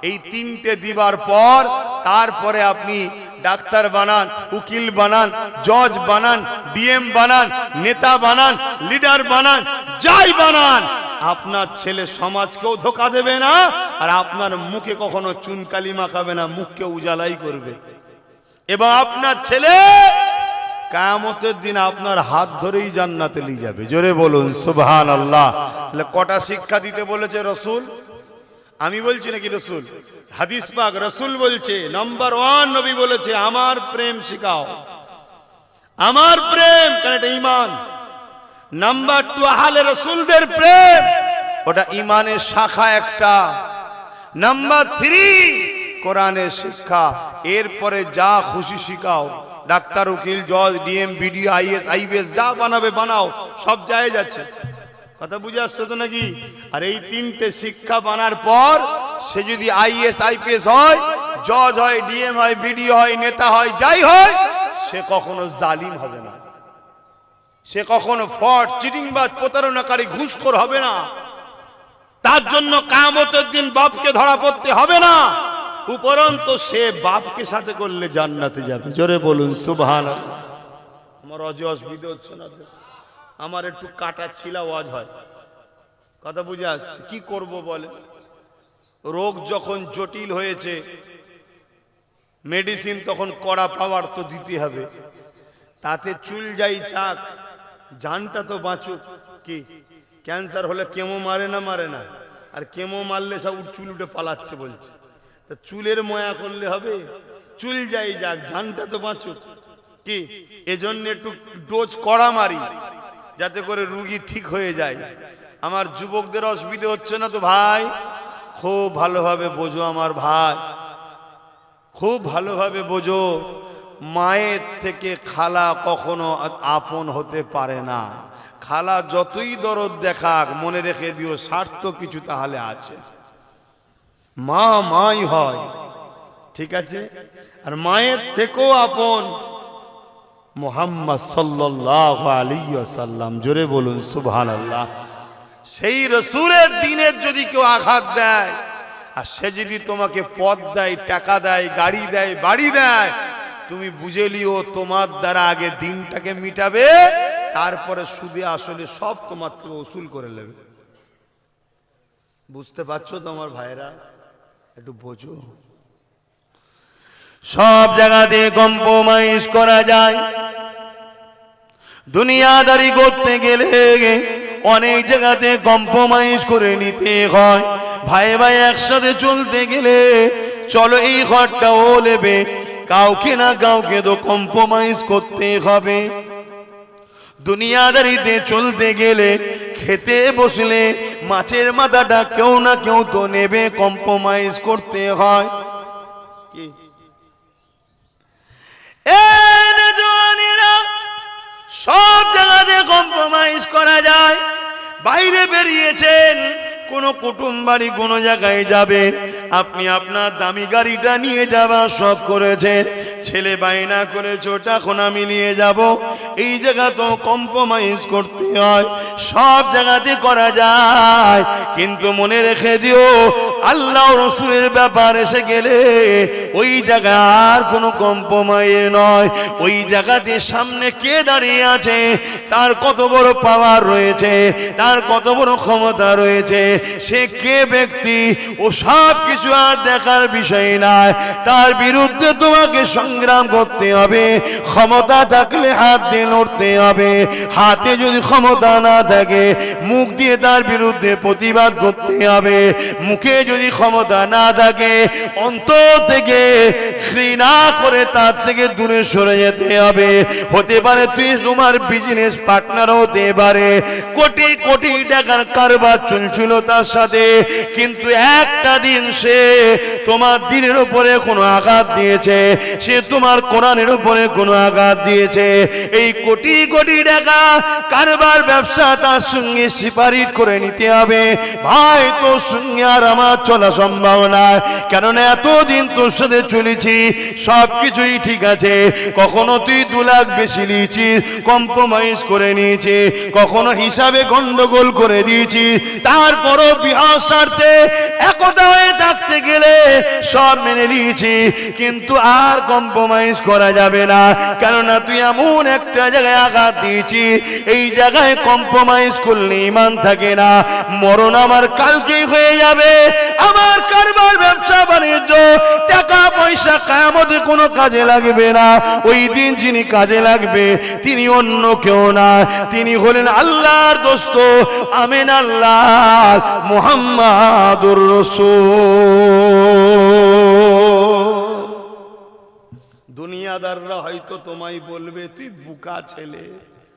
এই তিনটে দিবার পর তারপরে আপনি ডাক্তার বানান, উকিল বানান, জজ বানান, ডিএম বানান, নেতা বানান, লিডার বানান, যাই বানান, আপনার ছেলে সমাজকেও ধোঁকা দেবে না, আর আপনার মুখে কখনো চুনকালি মাখাবে না, মুখকে উজালাই করবে। এবং আপনার ছেলে কিয়ামতের দিন আপনার হাত ধরেই জান্নাতে নিয়ে যাবে। জোরে বলুন সুবহানাল্লাহ। তাহলে কটা শিক্ষা দিতে বলেছে রাসূল? আমি বলছি নাকি রাসূল? হাদিস পাক রাসূল বলছে। নাম্বার 1 নবী বলেছে আমার প্রেম শিখাও, আমার প্রেম, কারণ এটা ঈমান। নাম্বার 2 আহলে রাসূলদের প্রেম, ওটা ঈমানের শাখা একটা। নাম্বার 3 কোরআনের শিক্ষা। এরপরে যা খুশি শিখাও, ডাক্তার, উকিল, জজ, ডিএম, বিডিও, আইএস, আইপিএস যা বানাবে বানাও, সব জায়েজ আছে। কথা বুঝে আসছে তো নাকি? আর এই তিনটে শিক্ষা বানার পর সে যদি আইএস আইপিএস হয়, জজ হয়, ডিএম হয়, বিডিও হয়, নেতা হয়, যাই হয়, সে কখনো জালিম হবে না, সে কখনো ফ্রড, চিটিংবাজ, প্রতারণাকারী, ঘুষখোর হবে না। তার জন্য কিয়ামতের দিন বাপকে ধরা পড়তে হবে না, উপরন্তু সে বাপকে সাথে করলে জান্নাতে যাবে। জোরে বলুন সুবহানাল্লাহ। আমার অসুবিধা হচ্ছে না তো? আমার একটু কাটা ছিলা ওয়াজ হয়। কথা বুঝে আসছে? কি করব বলে? রোগ যখন জটিল হয়েছে, মেডিসিন তখন কড়া পাওয়ার তো দিতে হবে। তাতে চুল যাই চাক, জানটা তো বাঁচুক। কি ক্যান্সার হলে কেমো মারে না? মারে না। আর কেমো মারলে সব চুল উঠে পালাচ্ছে বলছে। তা চুলের ময়া করলে হবে? চুল যাই যাক, জানটা তো বাঁচুক। কি এজন্য একটু ডোজ কড়া মারি, যাতে করে রুগী ঠিক হয়ে যায়। আমার যুবকদের অসুবিধা হচ্ছে না তো ভাই? খুব ভালোভাবে বোঝো আমার ভাই, খুব ভালোভাবে বোঝো। মায়ের থেকে খালা কখনো আপন হতে পারে না। খালা যতই দরদ দেখাক, মনে রেখে দিও স্বার্থ কিছু তাহলে আছে। মা মাই হয়, ঠিক আছে? আর মায়ের থেকেও আপন মুহাম্মদ সাল্লাল্লাহু আলাইহি ওয়াসাল্লাম। জোরে বলুন সুবহানাল্লাহ। সেই রাসূলের দ্বীনের যদি কেউ আঘাত দেয়, আর সে যদি তোমাকে পদ দেয়, টাকা দেয়, গাড়ি দেয়, বাড়ি দেয়, তুমি বুঝে লিও তোমার দ্বারা আগে দিনটাকে মিটাবে, তারপরে সুদে আসলে সব তোমার থেকে উসুল করে নেবে। বুঝতে পারছো তো আমার ভাইরা? একটু বোঝো। সব জায়গাতে কম্প্রোমাইজ করা যায়। দুনিয়াদারি করতে গেলে অনেক জায়গাতে কম্প্রোমাইজ করে নিতে হয়। ভাই ভাই একসাথে চলতে গেলে চলো এই ঘরটা ও নেবে, কাউকে না কাউকে তো কম্প্রোমাইজ করতে হবে। দুনিয়াদারিতে চলতে গেলে খেতে বসলে মাছের মাথাটা কেউ না কেউ তো নেবে, কম্প্রোমাইজ করতে হয়। কি সব জায়গাতে কম্প্রোমাইজ করা যায়। বাইরে বেরিয়েছেন, কোনো কুটুম বাড়ি কোনো জায়গায় যাবেন, আপনি আপনার দামি গাড়িটা নিয়ে যাবার শখ করেছেন, ছেলে বায়না করেছে তখন আমি নিয়ে যাব, এই জায়গা তো কম্প্রোমাইজ করতে হয়। সব জায়গাতে করা যায়, কিন্তু মনে রেখে দিও আল্লাহ রাসূলের ব্যাপার এসে গেলে ওই জায়গার কোনো কম্প্রোমাইজ নয়। ওই জায়গাতে সামনে কে দাঁড়িয়ে আছে, তার কত বড় পাওয়ার রয়েছে, তার কত বড় ক্ষমতা রয়েছে, সে কে ব্যক্তি, ও সব কিছু আর দেখার বিষয় নয়। তার বিরুদ্ধে তোমাকে সংগ্রাম করতে হবে। ক্ষমতা থাকলে হাত দিয়ে লড়তে হবে, হাতে যদি ক্ষমতা না থাকে মুখ দিয়ে তার বিরুদ্ধে প্রতিবাদ করতে হবে। মুখে যদি ক্ষমতা না থাকে অন্তর থেকে বিক্রি না করে তার থেকে দূরে সরে যেতে হবে। হতে পারে তুই তোমার বিজনেস পার্টনার হতে পারে, কোটি কোটি টাকার কারবার চলছিল তার সাথে, কিন্তু একটা দিন সে তোমার দিনের উপরে কোনো আঘাত দিয়েছে, সে তোমার কোরআনের উপরে কোনো আঘাত দিয়েছে। এই কোটি কোটি টাকা কারবার ব্যবসা তার সঙ্গে সিপারিট করে নিতে হবে। ভাই তোর সঙ্গে আর আমার চলা সম্ভব না, কেননা এতদিন তোর সাথে চলেছি, সবকিছুই ঠিক আছে। কখনো তুই 2 লাখ বেশি নিয়েছিস, কম্প্রোমাইজ করে নিয়েছি, কখনো হিসাবে গন্ডগোল করে দিয়েছি, তারপরও বিহার স্বার্থে একতা হয়ে থাকতে গেলে সব মেনে নিয়েছি, কিন্তু আর কম্প্রোমাইজ করা যাবে না, কেননা তুই এমন একটা জায়গায় আঘাত দিয়েছি, এই জায়গায় কম্প্রোমাইজ করলে ঈমান থাকে না। মরণ আমার কালকেই হয়ে যাবে, আমার কারবার ব্যবসা বাণিজ্য টাকা পয়সা কিয়ামতে কোনো কাজে লাগবে না। ওই দিন যিনি কাজে লাগবে তিনি অন্য কেউ না, তিনি হলেন আল্লাহর দোস্ত আমিন আল্লাহ মুহাম্মাদুর রাসূল। দুনিয়াদাররা হয়তো তোমায় বলবে তুই বোকা ছেলে,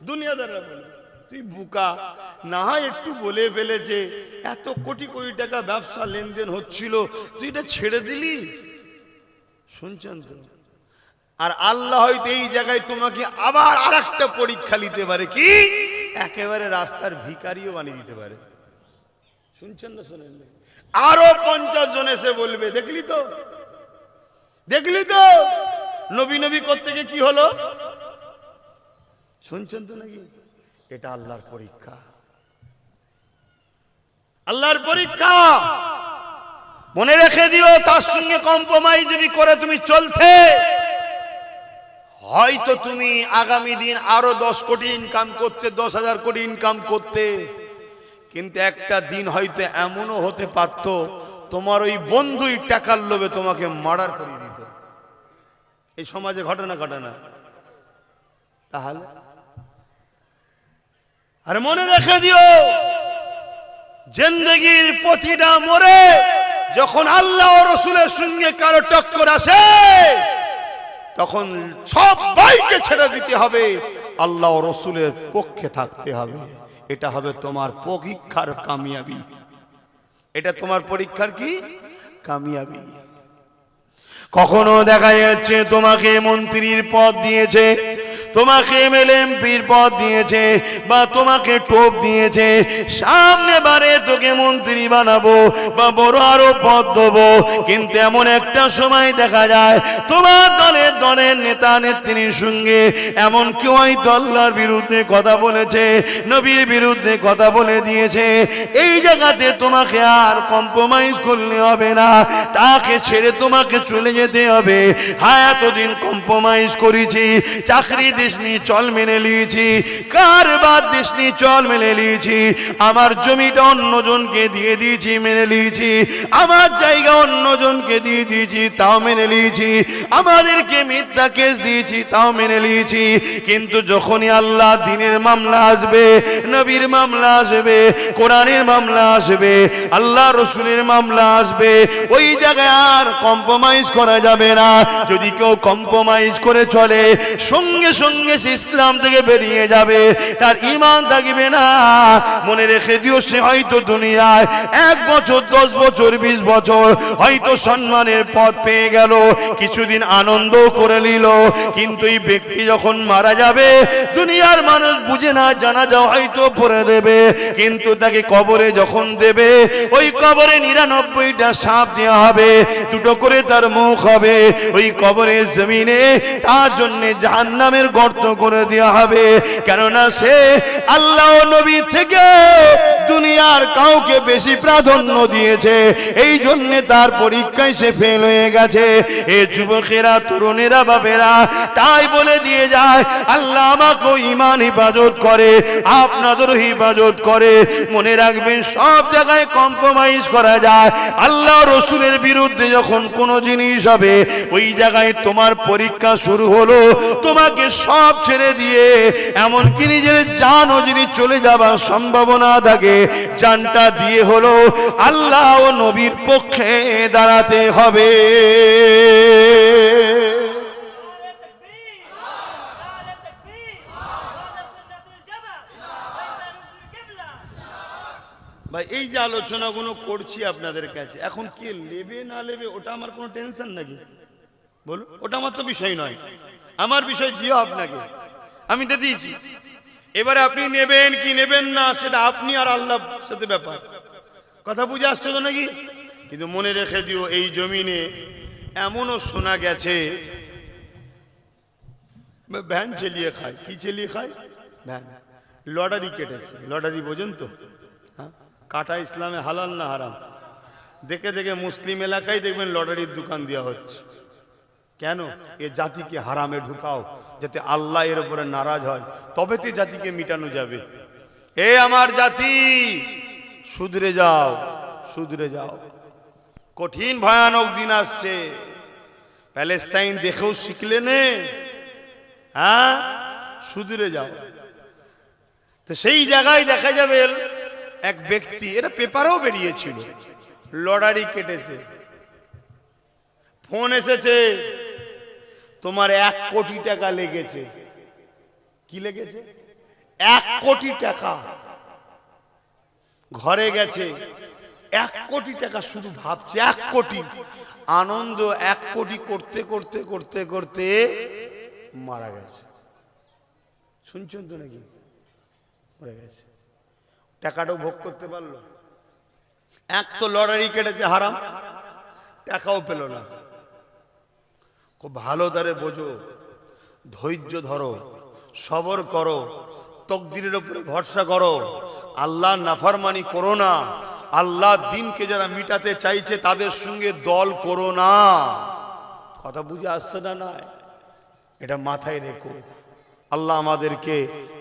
দুনিয়াদাররা বলবে তুই বোকা, না হয় একটু বলে ফেলেছে, এত কোটি কোটি টাকা ব্যবসা লেনদেন হচ্ছিল, তুই এটা ছেড়ে দিলি। শুনছেন তো? আর আল্লাহ হয়তো এই জায়গায় তোমাকে আবার আরেকটা পরীক্ষা নিতে পারে, কি একেবারে রাস্তার ভিখারিও বানিয়ে দিতে পারে। শুনছেন না? শোনেন? আরো 50 জন এসে বলবে দেখলি তো, দেখলি তো নবী নবী করতে গিয়ে কি হলো। শুনছেন তো নাকি? এটা আল্লাহর পরীক্ষা, আল্লাহর পরীক্ষা। মনে রেখে দিও, তার সঙ্গে কম্প্রোমাইজ যদি করে তুমি চলতে, হয়তো তুমি আগামী দিন আরো 10 কোটি ইনকাম করতে, 10,000 কোটি ইনকাম করতে, কিন্তু একটা দিন হয়তো এমনও হতে পারত তোমার ওই বন্ধুই টাকার লোভে তোমাকে মার্ডার করে দিত। এই সমাজে ঘটনা ঘটে না? তাহলে আরে মনে রেখে দিও, জিন্দেগির প্রতিটা মোড়ে যখন আল্লাহ ও রাসূলের সঙ্গে কারো টক্কর আসে, তখন সবাইকে ছেড়ে দিতে হবে, আল্লাহ ও রাসূলের পক্ষে থাকতে হবে। এটা হবে তোমার পরীক্ষার কামিয়াবি, এটা তোমার পরীক্ষার কি কামিয়াবি। কখনো দেখা যাচ্ছে তোমাকে মন্ত্রীর পদ দিয়েছে, তোমাকে এমএলএমপির পদ দিয়েছে, বা তোমাকে টোপ দিয়েছে, সামনে বারে তোকে মন্ত্রী বানাবো বা বড় আরো পদ দেবো, কিন্তু এমন একটা সময় দেখা যায় তোমার দলের নেতা নেত্রীর সঙ্গে এমন কেউ হয়তো আল্লাহর বিরুদ্ধে কথা বলেছে, নবীর বিরুদ্ধে কথা বলে দিয়েছে। এই জায়গাতে তোমাকে আর কম্প্রোমাইজ করলে হবে না, তাকে ছেড়ে তোমাকে চলে যেতে হবে। হ্যাঁ, এতদিন কম্প্রোমাইজ করেছি, চাকরি দিসনি চল মেনে নিয়েছি, কারবার দিসনি চল মেনে নিয়েছি, আমার জমিটা অন্যজনকে দিয়ে দিয়েছি মেনে নিয়েছি, আমার জায়গা অন্যজনকে দিয়ে দিয়েছি তাও মেনে নিয়েছি, আমাদেরকে মিথ্যা কেস দিয়েছি তাও মেনে নিয়েছি, কিন্তু যখনই আল্লাহ দ্বীনের মামলা আসবে, নবীর মামলা আসবে, কোরআনের মামলা আসবে, আল্লাহ রাসূলের মামলা আসবে, ওই জায়গায় আর কম্প্রোমাইজ করা যাবে না। যদি কেউ কম্প্রোমাইজ করে চলে, সঙ্গে সঙ্গে সে ইসলাম থেকে বেরিয়ে যাবে, তার ঈমান থাকবে না। মনে রেখে দিও, সে হয়তো দুনিয়ায় 1 বছর 10 বছর 20 বছর হয়তো সম্মানের পদ পেয়ে গেল, কিছুদিন আনন্দ করে নিল, কিন্তু এই ব্যক্তি যখন মারা যাবে, দুনিয়ার মানুষ বুঝে না, জানাজা হয়তো পড়ে দেবে, কিন্তু তাকে কবরে যখন দেবে, ওই কবরে 99টা সাপ দেওয়া হবে, 2টো করে তার মুখ হবে, ওই কবরের জমিনে তার জন্য জাহান্নামের গর্ত করে দেওয়া হবে, কেননা সে আল্লাহ ও নবী থেকে দুনিয়ার কাউকে বেশি প্রাধান্য দিয়েছে, এই জন্য তার পরীক্ষায় সে ফেল হয়ে গেছে। এ যুবকেরা, তরুণেরা, বাবেরা, তাই বলে দিয়ে যায়, আল্লাহ আমাকে ঈমান হিফাজত করে, আপনাদেরও হিফাজত করে। মনে রাখবেন, সব জায়গায় কম্প্রোমাইজ করা যায়, আল্লাহ রাসূলের বিরুদ্ধে যখন কোনো জিনিস হবে, ওই জায়গায় তোমার পরীক্ষা শুরু হলো, তোমাকে সব ছেড়ে দিয়ে এমনকি নিজের জানও যদি চলে যাবার সম্ভাবনা থাকে, জানটা দিয়ে হলো আল্লাহ ও নবীর পক্ষে দাঁড়াতে হবে। ভাই এই যে আলোচনাগুলো করছি আপনাদের কাছে, এখন কে নেবে না নেবে ওটা আমার কোনো টেনশন নাকি? বলুন, ওটা আমার তো বিষয় নয়। আমার বিষয় দিও আপনাকে, আমি তো দিয়েছি। এবারে আপনি নেবেন কি নেবেন না সেটা আপনি আর আল্লাহর সাথে ব্যাপার। কথা বুঝে আসছে তো নাকি? কিন্তু মনে রেখে দিও, এই জমিনে এমনও শোনা গেছে ভ্যান চালিয়ে খায়। কি চালিয়ে খায়? ভ্যান। লটারি কেটেছে। লটারি বোঝেন তো? হ্যাঁ, কাটা ইসলামে হালাল না হারাম? দেখে দেখে মুসলিম এলাকায় দেখবেন লটারির দোকান দেওয়া হচ্ছে। কেন? এ জাতিকে হারামে ঢুকাও, যাতে আল্লাহ এর উপরে নারাজ হয়, তবে তো জাতিকে মিটানো যাবে। এ আমার জাতি, শুধরে যাও, শুধরে যাও। কঠিন ভয়ানক দিন আসছে। প্যালেস্তাইন দেখেও শিখলে নে, হ্যাঁ, শুধরে যাও। তো সেই জায়গায় দেখা যাবে এক ব্যক্তি, এটা পেপারেও বেরিয়েছিল, লটারি কেটেছে। ফোন এসেছে, তোমার 1 কোটি টাকা লেগেছে। কি লেগেছে? 1 কোটি টাকা। ঘরে গেছে, 1 কোটি টাকা, শুধু ভাবছে 1 কোটি। আনন্দ 1 কোটি করতে করতে করতে করতে মারা গেছে। শুনছেন তো নাকি? মরে গেছে। টাকাটাও ভোগ করতে পারলো? এক তো লটারি কেটেছে হারাম, টাকাও পেল না। খুব ভালো ধরে বোঝো, ধৈর্য ধরো, সবর করো, তকদিরের উপরে ভরসা করো, আল্লাহ নাফরমানি করো না। আল্লাহ দিনকে যারা মিটাতে চাইছে তাদের সঙ্গে দল করো না। কথা বুঝে আসছে না? নয়, এটা মাথায় রেখো। আল্লাহ আমাদেরকে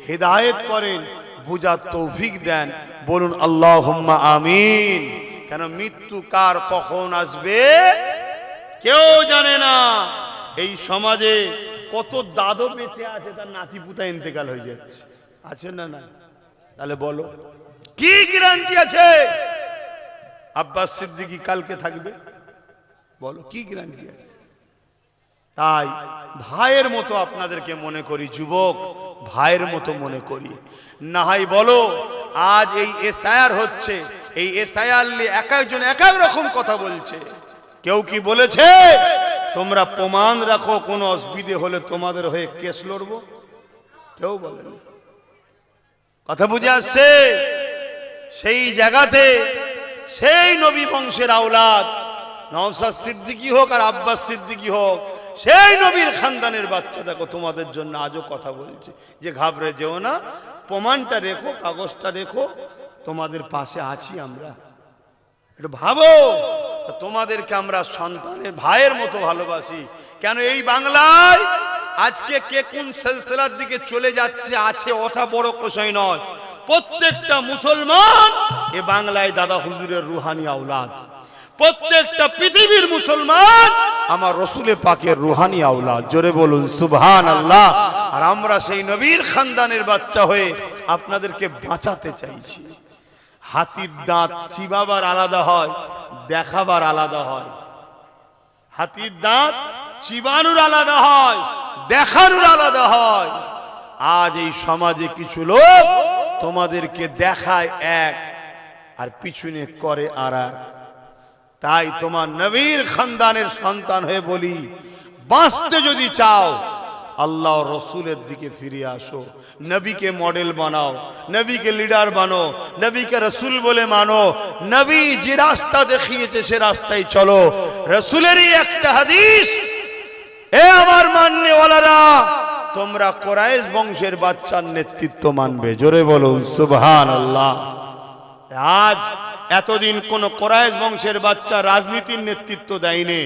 হেদায়েত করেন, বুঝার তৌফিক দেন। বলুন আল্লাহুম্মা আমিন। কেন মৃত্যু কার কখন আসবে কেউ জানে না। এই সমাজে কত দাদু বেঁচে আছে, তার নাতি পুতা ইন্তেকাল হয়ে যাচ্ছে, আছে না? না, তাহলে বলো কি গ্যারান্টি আছে আব্বাস সিদ্দিকী কালকে থাকবে? বলো কি গ্যারান্টি আছে? তাই ভাইয়ের মতো আপনাদেরকে মনে করি, যুবক ভাইয়ের মতো মনে করি। না হয় বলো, আজ এই এসআইআর হচ্ছে, এই এসআইআর নিয়ে এক একজন এক এক রকম কথা বলছে। কেউ কি বলেছে তোমরা প্রমাণ রাখো, কোনো অসুবিধে হলে তোমাদের হয়ে কেস লড়বো? কেউ বলেনি। কথা বুঝে আসছে? সেই জায়গাতে সেই নবী বংশের আওলাদ, নওশাদ সিদ্দিকী হোক আর আব্বাস সিদ্দিকী হোক, সেই নবীর খানদানের বাচ্চা দেখো তোমাদের জন্য আজও কথা বলছে যে ঘাবড়ে যেও না, প্রমাণটা রেখো, কাগজটা রেখো, তোমাদের পাশে আছি আমরা। একটু ভাবো, তোমাদেরকে আমরা সন্তানের ভাইয়ের মতো ভালোবাসি। কেন এই বাংলায় আজকে কে কোন সিলসিলার দিকে চলে যাচ্ছে আছে ওটা বড় বিষয় নয়। প্রত্যেকটা মুসলমান এ বাংলায় দাদা হুজুরের রুহানি আওলাদ। প্রত্যেকটা পৃথিবীর মুসলমান আমার রসুলে পাকের রুহানি আওলাদ। জোরে বলুন সুবহানাল্লাহ। আর আমরা সেই নবীর খানদানের বাচ্চা হয়ে আপনাদেরকে বাঁচাতে চাইছি। হাতির দাঁত চিবাবার আলাদা হয়, দেখাবার আলাদা হয়। হাতির দাঁত চিবানোর আলাদা হয়, দেখানোর আলাদা হয়। আজ এই সমাজে কিছু লোক তোমাদেরকে দেখায় এক আর পিছনে করে আর এক। তাই তোমার নবীর খানদানের সন্তান হয়ে বলি, বাঁচতে যদি চাও আল্লাহ রসুলের দিকে ফিরে আসো, নবীকে মডেল বানাও, নবীকে লিডার বানো, নবীকে রসুল বলে মানো। নবী যে রাস্তা দেখিয়েছে সে রাস্তায় চলো। রসুলেরই একটা হাদিস, এ আমার মাননেওয়ালারা, তোমরা কুরাইশ বংশের বাচ্চার নেতৃত্ব মানবে। জোরে বলুন সুবহানাল্লাহ। আজ এতদিন কোন কুরাইশ বংশের বাচ্চা রাজনীতির নেতৃত্ব দেয়নি।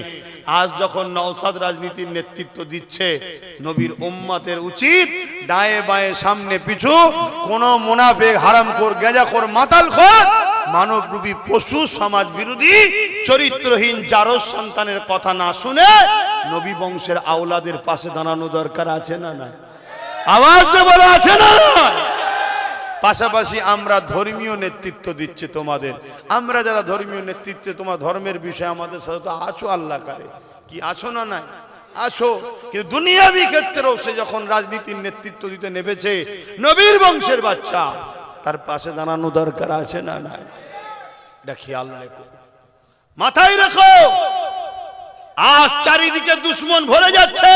আজ যখন নওশাদ রাজনীতির নেতৃত্ব দিচ্ছে, নবীর উম্মতের উচিত ডায়ে বায়ে সামনে পিছু কোন মুনাফিক, হারামখোর, গেজাখোর, মাতালখোর, মানবরূপী পশু, সমাজ বিরোধী, চরিত্রহীন জারজ সন্তানের কথা না শুনে নবী বংশের আওলাদের পাশে দাঁড়ানো দরকার আছে না না? আওয়াজ দিয়ে বলা আছে না? পাশাপাশি আমরা ধর্মীয় নেতৃত্ব দিচ্ছি তোমাদের। আমরা যারা ধর্মীয় নেতৃত্বে, তোমার ধর্মের বিষয়ে আমাদের সাথে তো আছো, আল্লাহ করে কি আছো না নাই? আছো। কিন্তু দুনিয়াবি ক্ষেত্রেও সে যখন রাজনীতির নেতৃত্ব দিতে নেমেছে, নবীর বংশের বাচ্চা, তার পাশে দাঁড়ানো দরকার আছে না নাই? এটা খেয়াল রেখো, মাথায় রেখো। আজ চারিদিকে দুশ্মন ভরে যাচ্ছে।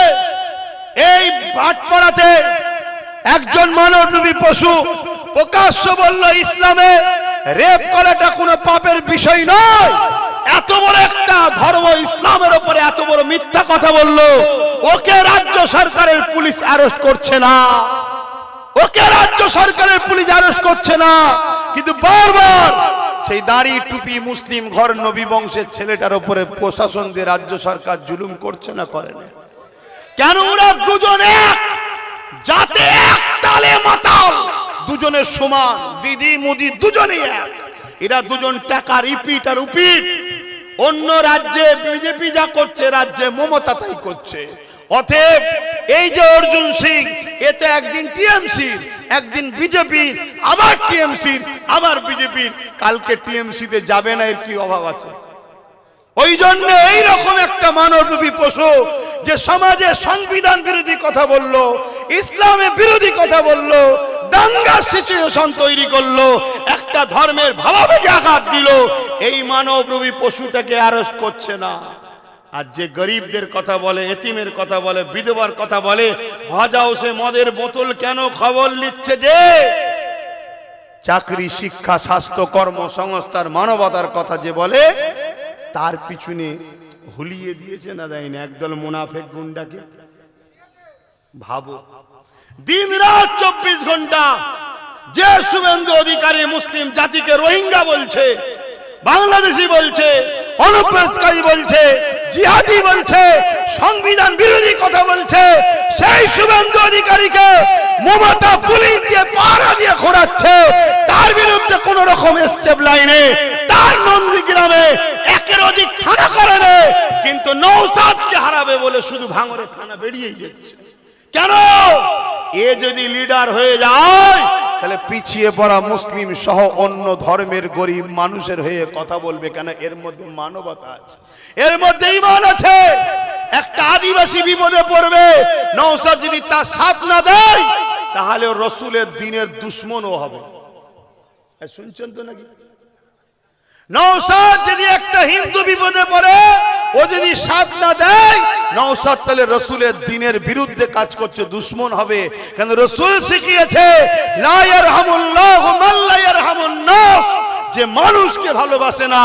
এই ভাটপাড়াতে একজন মানবরূপী পশু প্রকাশ্য বলল ইসলামে রেপ করাটা কোনো পাপের বিষয় নয়। এত বড় একটা ধর্ম ইসলামের উপরে এত বড় মিথ্যা কথা বলল, ওকে রাজ্য সরকারের পুলিশ অ্যারেস্ট করছে না, ওকে রাজ্য সরকারের পুলিশ অ্যারেস্ট করছে না। কিন্তু বারবার সেই দাড়ি টুপি মুসলিম ঘর নবী বংশের ছেলেটার উপরে প্রশাসন দিয়ে রাজ্য সরকার জুলুম করছে না, করে না কেন? ওরা দুজনে এক, যাতে এক তালে মাতাল, দুজনের সমান, দিদি মুদি দুজনেই এক। এরা দুজন টাকা রিপিট আর উপিট। অন্য রাজ্যে বিজেপি যা করছে, রাজ্যে মমতা তাই করছে। অতএব এই যে অর্জুন সিং, এ তো একদিন টিএমসির, একদিন বিজেপির, আবার টিএমসির, আবার বিজেপির, কালকে টিএমসি তে যাবে না, এর কি অভাব আছে? ওই জন্য এইরকম একটা মানবরূপী পশু যে সমাজে সংবিধান বিরোধী কথা বলল, ইসলামের বিরোধী কথা বলল, দাঙ্গা সিচুয়েশন তৈরি করলো, একটা ধর্মের ভাবাবেগে আঘাত দিল, এই মানবরূপী পশুটাকে অ্যারেস্ট করছে না। আর যে গরিবদের কথা বলে, এতিমের কথা বলে, বিধবার কথা বলে, হজ হাউসে মদের বোতল কেন খবর নিচ্ছে যে চাকরি, শিক্ষা, স্বাস্থ্য, কর্মসংস্থান, মানবতার কথা যে বলে, তার পিছনে হুলিয়ে দিয়েছে না দেয়নি একদল মুনাফেক গুন্ডাকে। ভাবো, দিন রাত 24 ঘন্টা যে শুভেন্দু অধিকারী মুসলিম জাতিকে রোহিঙ্গা বলছে, বাংলাদেশি বলছে, অনুপ্রবেশকারী বলছে, জিহাদি বলছে, সংবিধান বিরোধী কথা বলছে, সেই শুভেন্দু অধিকারীকে মমতা পুলিশ দিয়ে পাহারা দিয়ে ঘোরাচ্ছে। তার বিরুদ্ধে কোন রকম স্টেপ লাইনে, তার নন্দীগ্রামে একের অধিক থানা করে না, কিন্তু নওশাদকে হারাবে বলে শুধু ভাঙড়ে থানা বেরিয়েই যাচ্ছে। কেন? এ যদি লিডার হয়ে যায়, তাহলে পিছিয়ে পড়া মুসলিম সহ অন্য ধর্মের গরিব মানুষের হয়ে কথা বলবে কেন? এর মধ্যে মানবতা আছে, এর মধ্যে ঈমান আছে। একটা আদিবাসী বিপদে পড়বে, নওশাদ যদি তার সাথ না দেয়, তাহলে রসুলের দিনের দুশ্মনও হবে। শুনছেন তো নাকি? নওশাদ যদি একটা হিন্দু বিপদে পড়ে, ও যদি সাথ না দেয়, নওশাদ তাহলে রসুলের দিনের বিরুদ্ধে কাজ করছে, দুশ্মন হবে। কেন? রসুল শিখিয়েছে লা ইয়ারহামুল্লাহু মান লা ইয়ারহামুন নাস, যে মানুষকে ভালোবাসে না,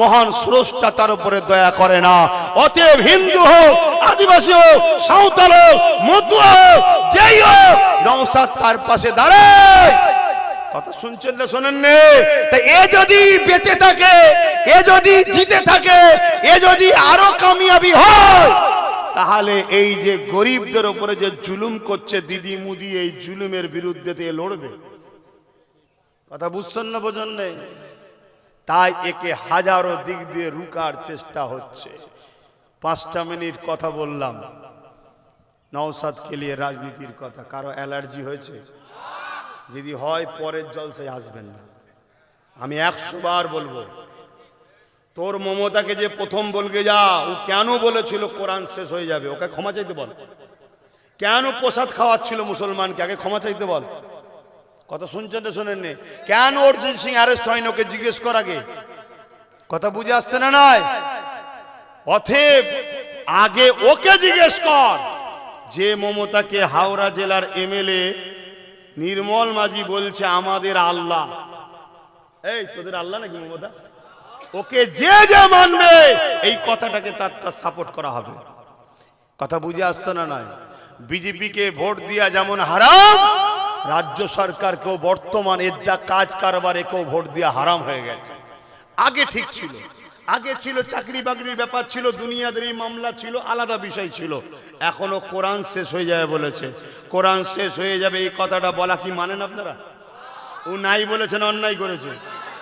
মহান স্রষ্টা তার উপরে দয়া করে না। অতএব হিন্দু হোক, আদিবাসী হোক, সাঁওতাল হোক, মতুয়া হোক, যেই হোক, নওশাদ তার পাশে দাঁড়ায়। কথা শুনছেন না শোনেন নে? তাই এ যদি বেঁচে থাকে, এ যদি জিতে থাকে, এ যদি আরো কামিয়াবি হয়, তাহলে এই যে গরিবদের উপরে যে জুলুম করছে দিদি মুদি, এই জুলুমের বিরুদ্ধে এ লড়বে। কথা বুঝছেন না? বোঝেন নেই? তাই একে হাজারো দিক দিয়ে রুকার চেষ্টা হচ্ছে। 5টা মিনিট কথা বললাম নওশাদকে নিয়ে, রাজনীতির কথা। কারো অ্যালার্জি হয়েছে? যদি হয় পরের জলসায় আসবেন না। আমি 100 বার বলবো, তোর মমতাকে যে প্রথম বলবে যা, ও কেন বলেছিল কোরআন শেষ হয়ে যাবে, ওকে ক্ষমা চাইতে বল। কেন প্রসাদ খাওয়াচ্ছিল মুসলমানকে, আগে ক্ষমা চাইতে বল। কথা শুনছেন না শোনেন নে? কেন অর্জুন সিং অ্যারেস্ট হয়নি, ওকে জিজ্ঞেস কর আগে। কথা বুঝে আসছে না? নয়? অতএব আগে ওকে জিজ্ঞেস কর, যে মমতাকে হাওড়া জেলার এমএলএ নির্মল মাঝি বলছে আমাদের আল্লাহ। এই তোদের আল্লাহ নাকি মমতা? ওকে যে যে মানবে, এই কথাটাকে তার সাপোর্ট করা হবে। কথা বুঝে আসছে না? নয়? বিজেপিকে ভোট দিয়া যেমন হারাম, রাজ্য সরকারকেও বর্তমানের যা কাজ কারবারে কেউ ভোট দিয়া হারাম হয়ে গেছে। আগে ঠিক ছিল, আগে ছিল চাকরি বাকরির ব্যাপার ছিল, দুনিয়াদারি মামলা ছিল, আলাদা বিষয় ছিল। এখনো কোরআন শেষ হয়ে যায় বলেছে। কোরআন শেষ হয়ে যাবে এই কথাটা বলা কি মানেন আপনারা? ও নাই বলেছেন, অন্যায় করেছে।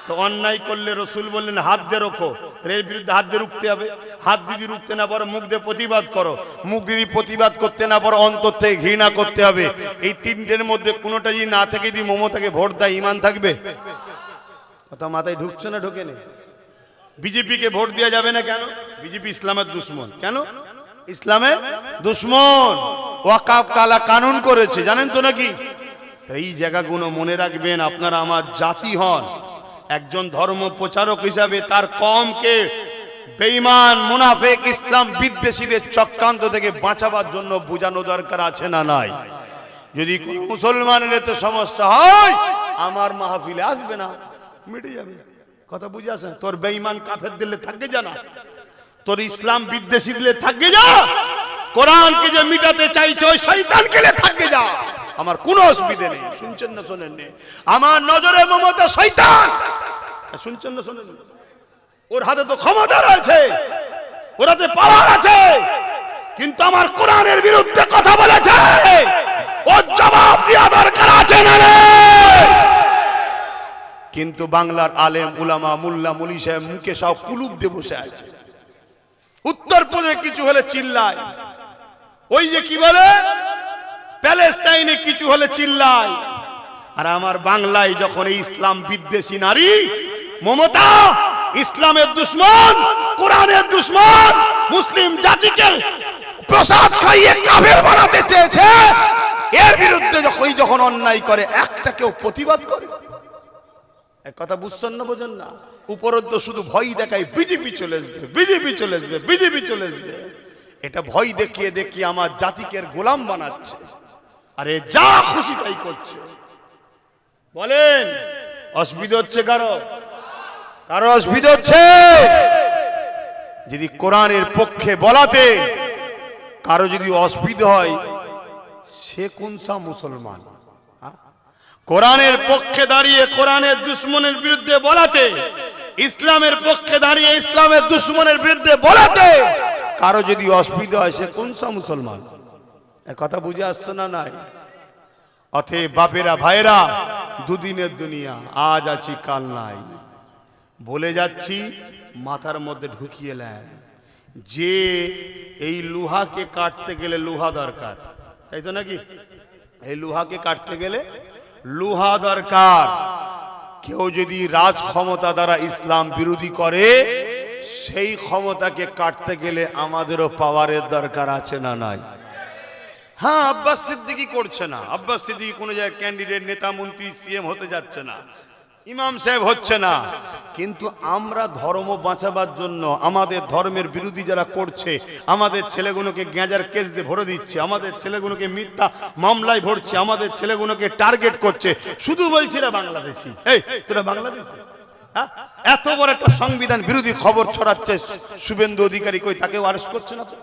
তো অন্যায় করলে রসুল বললেন হাত দিয়ে রোখো, এর বিরুদ্ধে হাত দিয়ে রুখতে হবে। হাত দিদি রুখতে না পারো, মুখ দিয়ে প্রতিবাদ করো। মুখ দিদি প্রতিবাদ করতে না পারো, অন্তর থেকে ঘৃণা করতে হবে। এই তিনটের মধ্যে কোনোটা যদি না থেকে যদি মমতাকে ভোট দেয়, ঈমান থাকবে? কথা মাথায় ঢুকছে না? ঢোকে না? বিজেপিকে ভোট দেওয়া যাবে না কেন? বিজেপি ইসলামের দুশ্মন। কেন ইসলামের দুশ্মন? ওয়াকাফ কালা কানুন করেছে, জানেন তো নাকি? এই জায়গাগুলো মনে রাখবেন। আপনারা আমার জাতি হন, একজন ধর্ম প্রচারক হিসাবে তার কওমকে বেঈমান মুনাফিক ইসলাম বিদ্বেষীদের চক্রান্ত থেকে বাঁচাবার জন্য বোঝানো দরকার আছে না নাই? যদি কোন মুসলমানের এতে সমস্যা হয় আমার মাহফিলে আসবে না, মিটে যাবে। কথা বুঝে আসেন? তোর বেঈমান কাফের দিলে থাকবে জানা, তোর ইসলাম বিদ্বেষী দিলে থাকবে যা, কোরআনকে যে মিটাতে চাইছো ওই শয়তানকে দিলে থাকবে যা, আমার কোনো অসুবিধা নেই। শুনছেন না শোনেন? আমার নজরে মমতা শয়তান, শুনছেন না শোনেন? ওর হাতে তো ক্ষমতা রয়েছে, ওর হাতে পাওয়ার আছে, কিন্তু আমার কোরআনের বিরুদ্ধে কথা বলেছে, ওর জবাব দেওয়া দরকার আছে না? কিন্তু বাংলার আলেম উলামা মুল্লা মুলি সাহেব মুখে সব কুলুপ দিয়ে বসে আছে। উত্তরপ্রদেশে কিছু হলে চিল্লায়, ওই যে কি বলে প্যালেস্টাইনে কিছু হলে চিল্লায়, আর আমার বাংলায় যখন এই ইসলাম বিদ্বেষী নারী মমতা ইসলামের দুশমন, কোরআনের দুশমন, মুসলিম জাতিকে প্রসাদ খাইয়ে কাফের বানাতে চেয়েছে, এর বিরুদ্ধে যখন অন্যায় করে একটা কেউ প্রতিবাদ করে। এক কথা বুঝছেন না? বোঝেন না? উপরন্ত শুধু ভয় দেখায় বিজেপি চলে আসবে, বিজেপি চলে আসবে, বিজেপি চলে আসবে। এটা ভয় দেখিয়ে দেখিয়ে আমার জাতিকে গোলাম বানাচ্ছে, আরে যা খুশি তাই করছে। বলেন অসুবিধা হচ্ছে কারো? কারো অসুবিধা হচ্ছে? যদি কোরআনের পক্ষে বলাতে কারো যদি অসুবিধা হয়, সে কোন সা মুসলমান? কোরআনের পক্ষে দাঁড়িয়ে কোরআনের দুশমনের বিরুদ্ধে বলাতে, ইসলামের পক্ষে দাঁড়িয়ে ইসলামের দুশমনের বিরুদ্ধে বলাতে কারো যদি অসুবিধা হয়, সে কোন সা মুসলমান? এ কথা বুঝে আসছে না? নাই? অতএব বাপেরা ভাইরা, দুদিনের দুনিয়া, আজ আছি কাল নাই। বলে যাচ্ছি, মাথার মধ্যে ঢুকিয়ে নেন যে এই লোহাকে কাটতে গেলে লোহা দরকার, তাই তো নাকি? এই লোহাকে কাটতে গেলে লোহা দরকার। কেউ যদি রাজ ক্ষমতা দ্বারা ইসলাম বিরোধী করে, সেই ক্ষমতাকে কাটতে গেলে আমাদেরও পাওয়ারের দরকার আছে না নাই? হ্যাঁ, আব্বাস সিদ্দিকী করছে না, আব্বাস সিদ্দিকী কোনো জায়গায় ক্যান্ডিডেট, নেতা, মন্ত্রী, সিএম হতে যাচ্ছে না, ইমাম সাহেব হচ্ছে না, কিন্তু আমরা ধর্ম বাঁচাবার জন্য আমাদের ধর্মের বিরোধী যারা করছে, আমাদের ছেলেগুলোকে গ্যাঁজার কেস দিয়ে ভরে দিচ্ছে, আমাদের ছেলেগুলোকে মিথ্যা মামলায় ভরছে, আমাদের ছেলেগুলোকে টার্গেট করছে, শুধু বলছি না বাংলাদেশি, এই তোরা বাংলাদেশি, এত বড় একটা সংবিধান বিরোধী খবর ছড়াচ্ছে শুভেন্দু অধিকারী, কই তাকেও অ্যারেস্ট করছে না? তো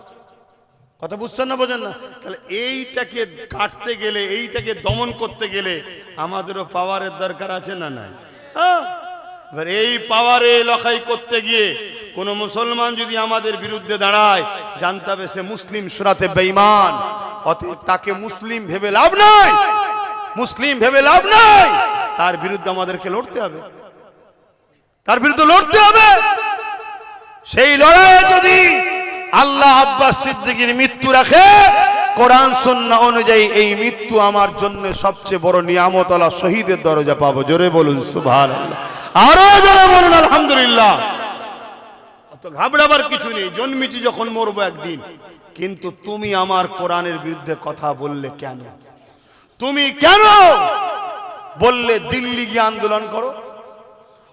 কথা বুঝছেন না? বোঝেন না? তাহলে এইটাকে কাটতে গেলে, এইটাকে দমন করতে গেলে আমাদেরও পাওয়ারের দরকার আছে না নাই? এবার এই পাওয়ারে লড়াই করতে গিয়ে কোন মুসলমান যদি আমাদের বিরুদ্ধে দাঁড়ায়, জানতে হবে সে মুসলিম সুরাতে বেঈমান। অতএব তাকে মুসলিম ভেবে লাভ নাই, মুসলিম ভেবে লাভ নাই, তার বিরুদ্ধে আমাদেরকে লড়তে হবে, তার বিরুদ্ধে লড়তে হবে। সেই লড়াইয়ে যদি আল্লাহ আব্বাস সিদ্দিকীর মৃত্যু রাখে, কোরআন সুন্নাহ অনুযায়ী এই মৃত্যু আমার জন্য সবচেয়ে বড় নিয়ামত, আল্লাহ শহীদের দরজা পাবো। জোরে বলুন সুবহানাল্লাহ, আরো জোরে বলুন আলহামদুলিল্লাহ। অত ঘাবড়াবার কিছু নেই, জন্মেছি যখন মরবো একদিন। কিন্তু তুমি আমার কোরআনের বিরুদ্ধে কথা বললে কেন? তুমি কেন বললে দিল্লি গিয়ে আন্দোলন করো?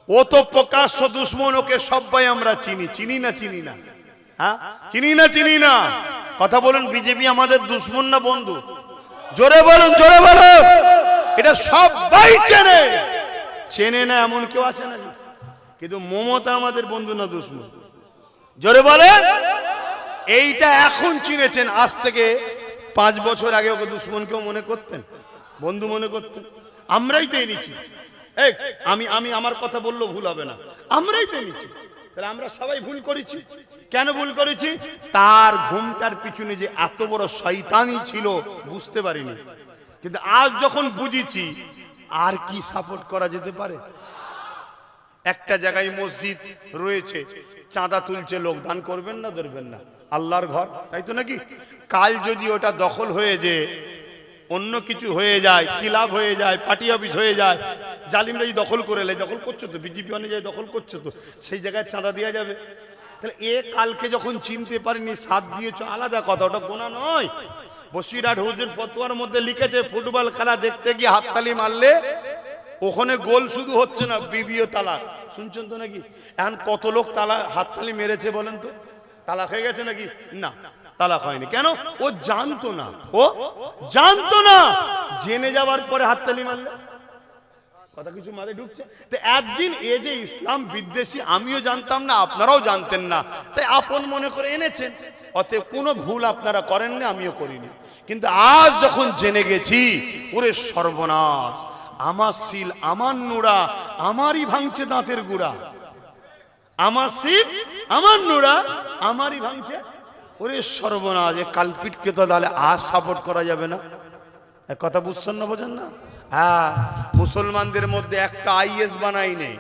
ও তো প্রকাশ্য দুশমন, ওকে সবাই আমরা চিনি, চিনি না? চিনি না? হ্যাঁ, চিনি না? চিনি না? কথা বলুন, বিজেপি আমাদের দুশমন না বন্ধু? জোরে বলুন, জোরে বলুন। এটা সবাই চেনে, চেনে না এমন কেউ আছে না? কিন্তু মমতা আমাদের বন্ধু না দুশমন? জোরে বলেন। এইটা এখন চিনেছেন, আজ থেকে 5 বছর আগে ওকে দুশমন কেউ মনে করতেন? বন্ধু মনে করতেন? আমরাই তো এনেছি। আমি আমার কথা বললেও ভুল হবে না, আমরাই তো এনেছি। তাহলে আমরা সবাই ভুল করেছি। কেন ভুল করেছি? তার ঘুমটার পিছনে যে এত বড় শয়তানি ছিল বুঝতে পারিনি, কিন্তু আজ যখন বুঝেছি, আর কি সাপোর্ট করা যেতে পারে? একটা জায়গায় মসজিদ রয়েছে, চাঁদা তুলছে লোক, দান করবেন না? ধরবেন না? আল্লাহর ঘর, তাই তো নাকি? কাল যদি ওটা দখল হয়ে যে অন্য কিছু হয়ে যায়, ক্লাব হয়ে যায়, পার্টি অফিস হয়ে যায়, জালিমরা দখল করে নেয়, দখল করছো তো, বিজেপি অনুযায়ী দখল করছো তো, সেই জায়গায় চাঁদা দেওয়া যাবে? তাহলে এ কালকে যখন চিনতে পারিনি, সাথ দিয়েছ আলাদা কথা, ওটা গোনা নয়। বসিরহাট হুজুর ফতোয়ার মধ্যে লিখেছে, ফুটবল খেলা দেখতে গিয়ে হাততালি মারলে ওখানে গোল শুধু হচ্ছে না, বিবিও তালাক শুনছেন তো নাকি? এখন কত লোক তালা হাততালি মেরেছে বলেন তো? তালাক হয়ে গেছে নাকি? না, তালাক হয়নি। কেন? ও জানতো না, ও জানতো না। জেনে যাওয়ার পরে হাততালি মারলে কথা কিছু মাথায় ঢুকছে? তো একদিন এ যে ইসলাম বিদ্বেষী, আমিও জানতাম না, আপনারাও জানতেন না, তাই আপন মনে করে এনেছেন। অতএব কোনো ভুল আপনারা করেননি, আমিও করিনি। কিন্তু আজ যখন জেনে গেছি, ওরে সর্বনাশ, আমার সিল, আমার নুরা, আমারই ভাঙছে দাঁতের গুড়া। আমার সিল, আমার নুরা, আমারই ভাঙছে। ওরে সর্বনাশ, এ কালপিটকে তো তাহলে আজ সাপোর্ট করা যাবে না। এক কথা বুঝছেন না, বোঝেন না? হ্যাঁ, মুসলমানদের মধ্যে একটা আইএস বানাইনে,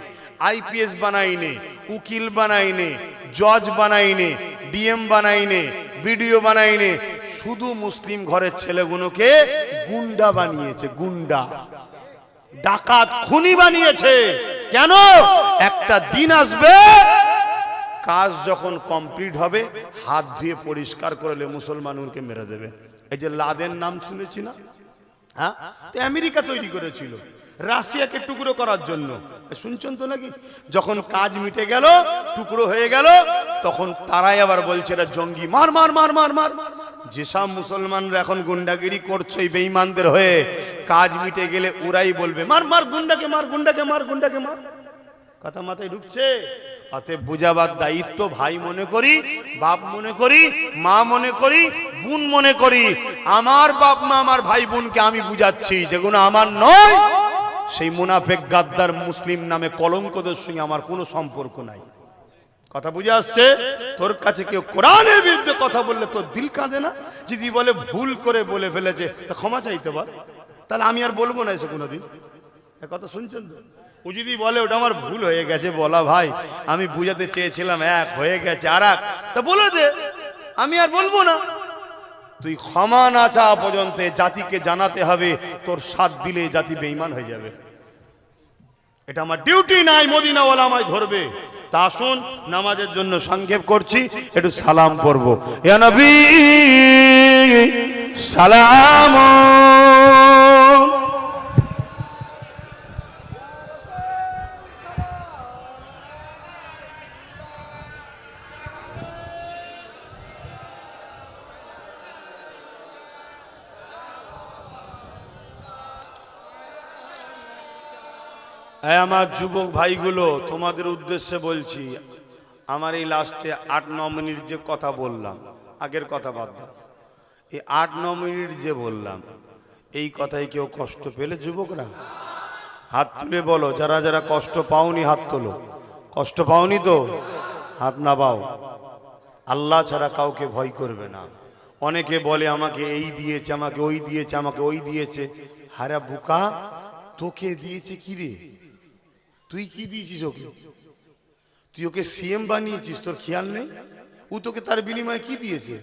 আইপিএস বানাইনে, উকিল বানাইনে, জজ বানাইনে, ডিএম বানাইনে, বিডিও বানাইনে, শুধু মুসলিম ঘরের ছেলেগুলোকে গুন্ডা বানিয়েছে, গুন্ডা, ডাকাত, খুনি বানিয়েছে। কেন? একটা দিন আসবে, কাজ যখন কমপ্লিট হবে, হাত ধুয়ে পরিষ্কার করলে মুসলমানকে মেরে দেবে। এই যে লাদেন নাম শুনেছি না? হ্যাঁ, তো আমেরিকা তৈরি করেছিল রাশিয়াকে টুকরো করার জন্য, শুনছেন তো নাকি? যখন কাজ মিটে গেল, টুকরো হয়ে গেল, তখন তারাই আবার বলছে এটা জঙ্গি, মার মার মার মার মার। যেসব মুসলমানরা এখন গুন্ডাগিরি করছে এই বেঈমানদের হয়ে, কাজ মিটে গেলে ওরাই বলবে মার মার, গুন্ডাকে মার, গুন্ডাকে মার, গুন্ডাকে মার। কথা মাথায় ঢুকছে? অতএব বুঝাবার দায়িত্ব ভাই মনে করি, বাপ মনে করি, মা মনে করি, বোন মনে করি। আমার বাপ মা, আমার ভাই বোনকে আমি বুঝাচ্ছি, যেগুলো আমার নয়, সেই মুনাফেক, গাদ্দার, মুসলিম নামে কলঙ্কদের সঙ্গে আমার কোনো সম্পর্ক নাই। কথা বুঝে আসছে? তোর কাছে কেউ কোরআনের বিরুদ্ধে কথা বললে তোর দিল কাঁদে না? যদি বলে ভুল করে বলে ফেলেছে, তা ক্ষমা চাইতে বল, তাহলে আমি আর বলবো না এসে কোনোদিন। কথা শুনছেন তো? ও যদি বলে ওটা আমার ভুল হয়ে গেছে, বলা ভাই আমি বুঝাতে চেয়েছিলাম, এক হয়ে গেছে আর এক, তা বলে দে, আমি আর বলবো না। তুই ক্ষমা না চাওয়া পর্যন্ত জাতিকে জানাতে হবে, তোর সাথ দিলে জাতি বেঈমান হয়ে যাবে। এটা আমার ডিউটি নাই, মদিনাওয়ালা আমায় ধরবে। তা আসুন, নামাজের জন্য সংক্ষেপ করছি, একটু সালাম পড়বো। ইয়া নবী সালাম। আমার যুবক ভাইগুলো, তোমাদের উদ্দেশ্যে বলছি, আমার এই লাস্টে 8-9 মিনিট যে কথা বললাম, আগের কথা বাদ দাও, এই 8-9 মিনিট যে বললাম, এই কথায় কেউ কষ্ট পেলে যুবকরা হাত তুলে বলো। যারা যারা কষ্ট পাওনি হাত তোলো। কষ্ট পাওনি তো হাত না পাও। আল্লাহ ছাড়া কাউকে ভয় করবে না। অনেকে বলে আমাকে এই দিয়েছে, আমাকে ওই দিয়েছে, আমাকে ওই দিয়েছে। হারা বোকা, তোকে দিয়েছে কি রে? তুই কি দিয়েছিস ওকে? তুই ওকে সিএম বানিয়েছিস, তোর খেয়াল নেই? ও তোকে তার বিনিময়ে কি দিয়েছে?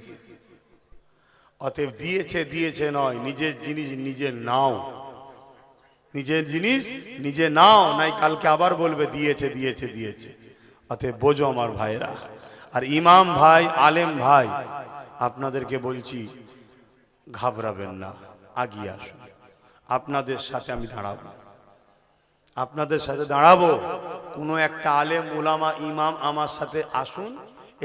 অতএব দিয়েছে দিয়েছে নয়, নিজের জিনিস নিজে নাও, নিজের জিনিস নিজে নাও, নাই কালকে আবার বলবে দিয়েছে দিয়েছে দিয়েছে। অতএব বোঝো আমার ভাইরা। আর ইমাম ভাই, আলেম ভাই, আপনাদেরকে বলছি, ঘাবড়াবেন না, আগিয়ে আসুন। আপনাদের সাথে আমি দাঁড়াবো, আপনাদের সাথে দাঁড়াবো। কোনো একটা আলেম, উলামা, ইমাম আমার সাথে আসুন,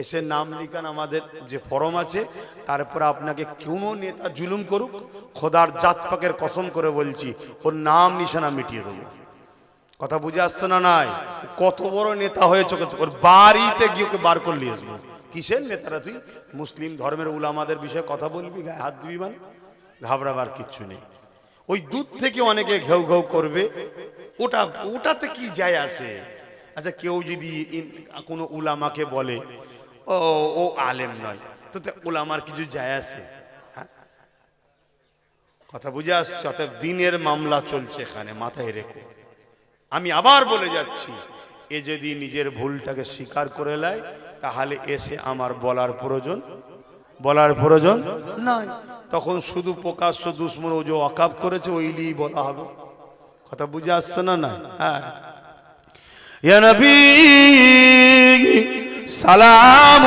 এসে নাম লিখান আমাদের যে ফরম আছে। তারপরে আপনাকে কোনো নেতা জুলুম করুক, খোদার জাত পাকের কসম করে বলছি, ওর নাম নিশানা মিটিয়ে দেবো। কথা বুঝে আসছে না? নাই কত বড় নেতা হয়েছে, ওর বাড়িতে গিয়ে ওকে বার করে নিয়ে আসবো। কিসের নেতারা তুই? মুসলিম ধর্মের উলামাদের বিষয়ে কথা বলবি, গায়ে হাত দিবি, মানে ঘাবড়াবার কিচ্ছু নেই। ওই দূর থেকে অনেকে ঘেউ ঘেউ করবে, ওটাতে কি যায় আসে? আচ্ছা, কেউ যদি কোনো উলামাকে বলে ও আলেম নয়, তো উলামার কিছু যায় আসে? হ্যাঁ, কথা বুঝে আসছে? অর্থাৎ দিনের মামলা চলছে এখানে, মাথায় রেখো। আমি আবার বলে যাচ্ছি, এ যদি নিজের ভুলটাকে স্বীকার করে নেয়, তাহলে এসে আমার বলার প্রয়োজন নাই। তখন শুধু প্রকাশ্য দুশ্মন, ও যে ওয়াকাব করেছে ওইলিই বলা হবে। কথা বুঝে আসছে না? না? হ্যাঁ, ইয়া নবী সালাম।